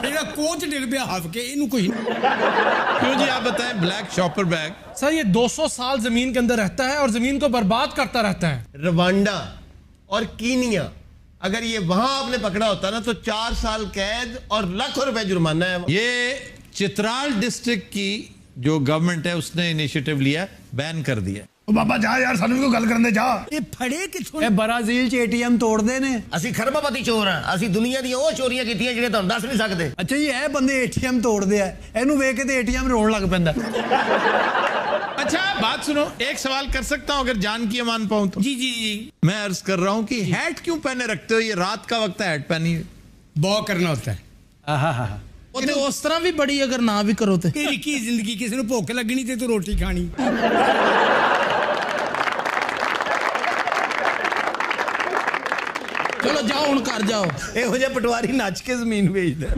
मेरा कोच डिग पिया हफ के, इनू कोई। क्यों जी, आप बताएं। ब्लैक शॉपर बैग सर ये 200 साल जमीन के अंदर रहता है और जमीन को बर्बाद करता रहता है। रवांडा और कीनिया, अगर ये वहां आपने पकड़ा होता ना तो 4 साल कैद और लाखों रुपए जुर्माना है। ये चित्राल डिस्ट्रिक्ट की जो गवर्नमेंट है उसने इनिशिएटिव लिया, बैन कर दिया। बाबा जा यार, सानू भी कोई गल करन दे जा। ये फड़े किथों? ਇਹ ਬ੍ਰਾਜ਼ੀਲ 'ਚ ATM ਤੋੜਦੇ ਨੇ। ਅਸੀਂ ਖਰਬਾਪਤੀ ਚੋਰ ਆ। ਅਸੀਂ ਦੁਨੀਆ ਦੀਆਂ ਉਹ ਚੋਰੀਆਂ ਕੀਤੀਆਂ ਜਿਹੜੇ ਤੁਹਾਨੂੰ ਦੱਸ ਨਹੀਂ ਸਕਦੇ। ਅੱਛਾ ਜੀ, ਇਹ ਬੰਦੇ ATM ਤੋੜਦੇ ਆ, ਇਹਨੂੰ ਵੇਖ ਕੇ ਤੇ ATM ਰੋਣ ਲੱਗ ਪੈਂਦਾ। अच्छा, बात सुनो, एक सवाल कर सकता हूँ अगर जान की मान पाऊँ तो? जी जी जी। मैं अर्ज कर रहा हूँ कि हैट क्यों पहने रखते हो? ये रात का वक्त है, हैट पहनी। बहुत करना होता है। ਉਹ ਤੇ ਉਸ ਤਰ੍ਹਾਂ ਵੀ ਬੜੀ ਅਗਰ ਨਾ ਵੀ ਕਰੋ ਤੇ ਤੇਰੀ ਕੀ ਜ਼ਿੰਦਗੀ, ਕਿਸੇ ਨੂੰ ਭੁੱਖ ਲੱਗਣੀ ਤੇ ਤੂੰ ਰੋਟੀ ਖਾਣੀ। ਚਲੋ ਜਾਓ ਹੁਣ ਘਰ ਜਾਓ। ਇਹੋ ਜਿਹਾ ਪਟਵਾਰੀ ਨੱਚ ਕੇ ਜ਼ਮੀਨ ਵੇਚਦਾ।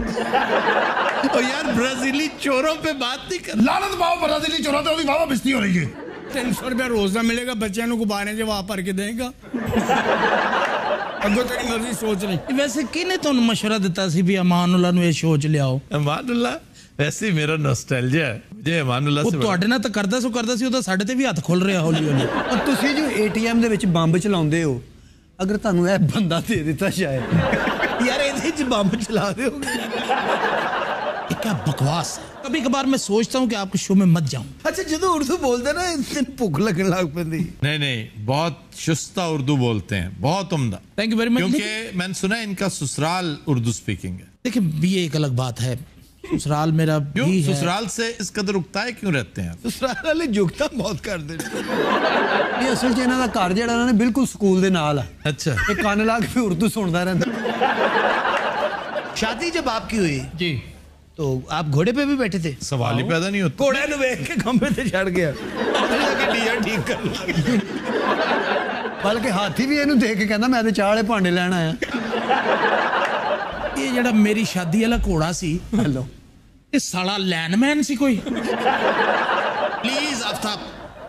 और यार, ब्राजीली चोरों पे बात नहीं कर। लानत पाओ ब्राजीली चोरों ते, ओदी वावा बिस्ती हो रही है। 300 रुपया रोज ਦਾ ਮਿਲੇਗਾ, ਬੱਚਿਆਂ ਨੂੰ ਗੁਬਾਰੇ 'ਚ ਵਾਹ ਭਰ ਕੇ ਦੇਗਾ। ਅੱਗੋਂ ਤੇਰੀ ਮਰਜ਼ੀ ਸੋਚ ਲਈ। ਵੈਸੇ ਕਿਹਨੇ ਤੁਹਾਨੂੰ ਮਸ਼ਵਰਾ ਦਿੱਤਾ ਸੀ ਵੀ ਅਮਾਨੁੱਲਾ ਨੂੰ ਇਹ ਸ਼ੋਅ 'ਚ ਲਿਆਓ? अमानुल्लाह वैसे ही मेरा नॉस्टैल्जिया है, मुझे अमानुल्लाह ਉਹ से ਤੁਹਾਡੇ ਨਾਲ ਤਾਂ ਕਰਦਾ ਸੀ, ਉਹ ਤਾਂ ਸਾਡੇ ਤੇ ਵੀ ਹੱਥ ਖੁੱਲ ਰਿਹਾ ਹੌਲੀ ਹੌਲੀ। ਔਰ ਤੁਸੀਂ ਜੋ ATM ਦੇ ਵਿੱਚ ਬੰਬ ਚਲਾਉਂਦੇ ਹੋ, ਅਗਰ ਤੁਹਾਨੂੰ ਇਹ ਬੰਦਾ ਦੇ ਦਿੱਤਾ ਸ਼ਾਇਦ। ਯਾਰ ਇਹਦੇ 'ਚ ਬੰਬ ਚਲਾ ਦਿਓਗੇ। क्या बकवास है। कभी कभार मैं सोचता हूँ कि आपके शो में मत जाऊं। अच्छा, ਜਦੋਂ ਉਰਦੂ ਬੋਲਦੇ ਨਾ ਇਤਨੀ ਭੁੱਖ ਲੱਗਣ ਲੱਗ ਪੈਂਦੀ। नहीं नहीं, बहुत शुस्ता उर्दू बोलते हैं, बहुत उम्दा। Thank you very much. क्योंकि मैंने सुना है इनका ससुराल उर्दू स्पीकिंग है। देखिए ये एक अलग बात है, ससुराल मेरा क्यों भी है। ससुराल से इस कदर उकताए क्यों रहते हैं? ਸਸੁਰਾਲ ਵਾਲੇ ਜੁਗਤਾ ਬਹੁਤ ਕਰਦੇ ਨੇ। ਇਹ ਅਸਲ 'ਚ ਇਹਨਾਂ ਦਾ ਘਰ ਜਿਹੜਾ ਨਾ ਬਿਲਕੁਲ ਸਕੂਲ ਦੇ ਨਾਲ ਆ। अच्छा, ਇਹ ਕੰਨ ਲਾ ਕੇ ਉਰਦੂ ਸੁਣਦਾ ਰਹਿੰਦਾ। शादी जब आपकी हुई जी तो आप घोड़े पे भी बैठे थे? सवाल ही पैदा नहीं होता। घोड़े ਨੂੰ ਵੇਖ ਕੇ ਖੰਭੇ ਤੇ ਚੜ ਗਿਆ। ਕਿ ਡੀਆ ਠੀਕ ਕਰ ਲੱਗ। ਬਲਕਿ ਹਾਥੀ ਵੀ ਇਹਨੂੰ ਦੇਖ ਕੇ ਕਹਿੰਦਾ ਮੈਂ ਤੇ ਚਾਹ ਵਾਲੇ ਭਾਂਡੇ ਲੈਣ ਆਇਆ। ये ਜਿਹੜਾ ਮੇਰੀ ਸ਼ਾਦੀ ਵਾਲਾ ਘੋੜਾ ਸੀ, ਹੈਲੋ, ਇਹ ਸਾਲਾ लैंडमैन सी कोई। प्लीज आफ्ताब,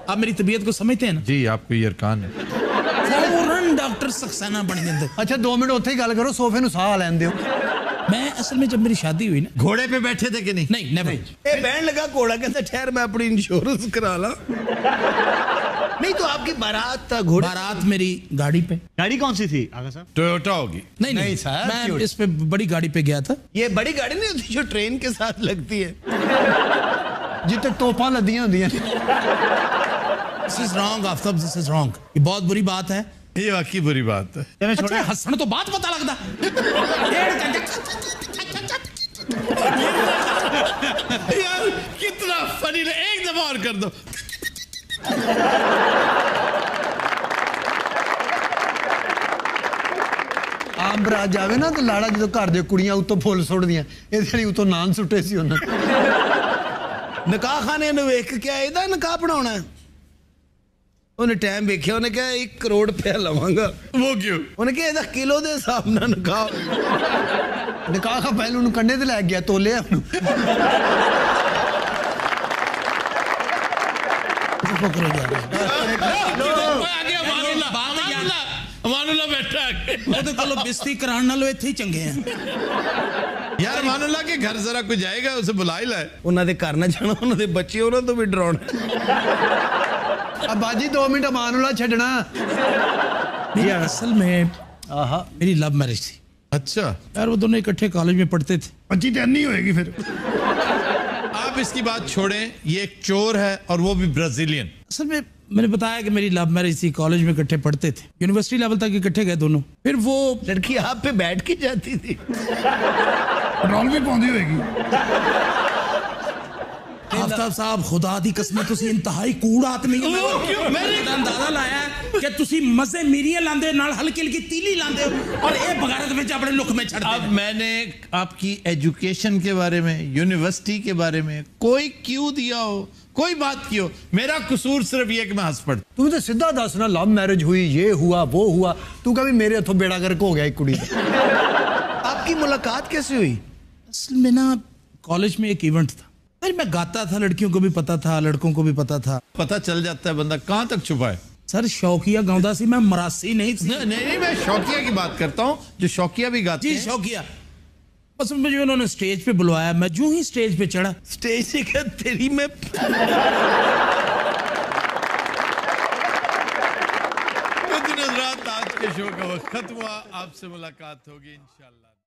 आप मेरी तबीयत को समझते हैं ना? जी, आपको ये अरकान है। फौरन डॉक्टर सक्सेना बन जाते। ਅੱਛਾ 2 ਮਿੰਟ ਉੱਥੇ ਹੀ ਗੱਲ ਕਰੋ, ਸੋਫੇ ਨੂੰ ਸਾਹ ਲੈਣ ਦਿਓ। मैं असल में जब मेरी शादी हुई ना, घोड़े पे बैठे थे कि नहीं? नहीं नेवर। ये बहन लगा घोड़ा, कहता ठहर मैं अपनी इंश्योरेंस करा ला। नहीं तो आपकी बारात था घोड़े? बारात मेरी गाड़ी पे। गाड़ी कौन सी थी आगा साहब? टोयोटा होगी। नहीं नहीं सर, मैं इस पे बड़ी गाड़ी पे गया था। ये बड़ी गाड़ी नहीं होती जो ट्रेन के साथ लगती है, ਜਿੱਤੇ ਤੋਪਾਂ ਲੱਦੀਆਂ ਹੁੰਦੀਆਂ ਨੇ। This is wrong, Aftab, this is wrong। ये बहुत बुरी बात है। ये वाकई बुरी बात है। अच्छा, हंसने तो बात पता लगता। यार कितना फनी है, एक दफा और कर दो। ਆਮ ਬਰਾਤ ਜਾਵੇ ਨਾ ਤੇ ਲਾੜਾ ਜਦੋਂ ਘਰ ਦੇ ਕੁੜੀਆਂ ਉੱਤੋਂ ਫੁੱਲ ਸੁੱਟਦੀਆਂ, ਇਹਦੇ ਲਈ ਉੱਤੋਂ ਨਾਨ ਸੁੱਟੇ ਸੀ ਉਹਨਾਂ ਨੇ। ਨਿਕਾਹ ਖਾਨੇ ਨੂੰ ਵੇਖ ਕੇ ਇਹਦਾ ਨਿਕਾਹ ਪੜਾਉਣਾ। ਉਹਨੇ ਟਾਈਮ ਵੇਖਿਆ, ਉਹਨੇ ਕਿਹਾ 1 ਕਰੋੜ ਰੁਪਇਆ ਲਵਾਂਗਾ। वो क्यों? ਉਹਨੇ ਕਿਹਾ ਇਹਦਾ ਕਿਲੋ ਦੇ ਹਿਸਾਬ ਨਾਲ ਨਿਕਾਹ। ਨਿਕਾਹ ਖਾ ਪਹਿਲ ਉਹਨੂੰ ਕੰਡੇ ਤੇ ਲੈ ਗਿਆ, ਤੋਲਿਆ ਉਹਨੂੰ। अमानुल्लाह बैठा है। ਉਹਦੇ ਕੋਲੋਂ ਬਿਸਤੀ ਕਰਾਉਣ ਨਾਲੋਂ ਇੱਥੇ ਹੀ ਚੰਗੇ ਆ। यार अमानुल्लाह के घर जरा कोई जाएगा, उसे बुला ही लाए। ਉਹਨਾਂ ਦੇ ਘਰ ਨਾ ਜਾਣਾ, ਉਹਨਾਂ ਦੇ ਬੱਚੇ ਉਹਨਾਂ ਤੋਂ ਵੀ ਡਰਾਉਣਾ। अब बाजी 2 मिनट अमानुल्लाह छड़ना। असल में मेरी लव मैरिज थी। अच्छा यार वो दोनों इकट्ठे कॉलेज में पढ़ते थे। अच्छी टहन नहीं होएगी फिर। आप इसकी बात छोड़ें, ये एक चोर है और वो भी ब्राजीलियन। असल में मैंने बताया कि मेरी लव मैरिज थी, कॉलेज में इकट्ठे पढ़ते थे, यूनिवर्सिटी लेवल तक इकट्ठे गए दोनों। फिर वो लड़की आप पे बैठ के जाती थी, पेट्रोल भी पौंदी होएगी। आफ्ताब साहब खुदा दी कसम तुसी इंतहाई कूड़ आदमी हो। मैंने अंदाजा लाया कि तुसी मजे मेरी लांदे नाल हल्की हल्की तीली लांदे हो और ये बगारत में अपने लुक में छड़। अब मैंने आपकी एजुकेशन के बारे में, यूनिवर्सिटी के बारे में कोई क्यों दिया हो, कोई बात की हो, मेरा कसूर सिर्फ ये कि मैं हंस पड़। तू तो सीधा दस ना, लव मैरिज हुई, ये हुआ वो हुआ, तू कभी मेरे हथों बेड़ा गर्क हो गया एक कुड़ी। आपकी मुलाकात कैसे हुई? असल में ना कॉलेज में एक इवेंट था, अरे मैं गाता था, लड़कियों को भी पता था, लड़कों को भी पता था। पता चल जाता है बंदा कहाँ तक छुपा है। सर शौकिया गाँदा सी, मैं मरासी नहीं थी। नहीं, मैं शौकिया की बात करता हूँ, जो शौकिया भी गाते हैं। जी शौकिया। बस मुझे उन्होंने स्टेज पे बुलवाया, मैं जो ही स्टेज पे चढ़ा, स्टेज से क्या तेरी में दिन रात आज के शो का वक्त खत्म हुआ। आपसे मुलाकात होगी इंशाल्लाह।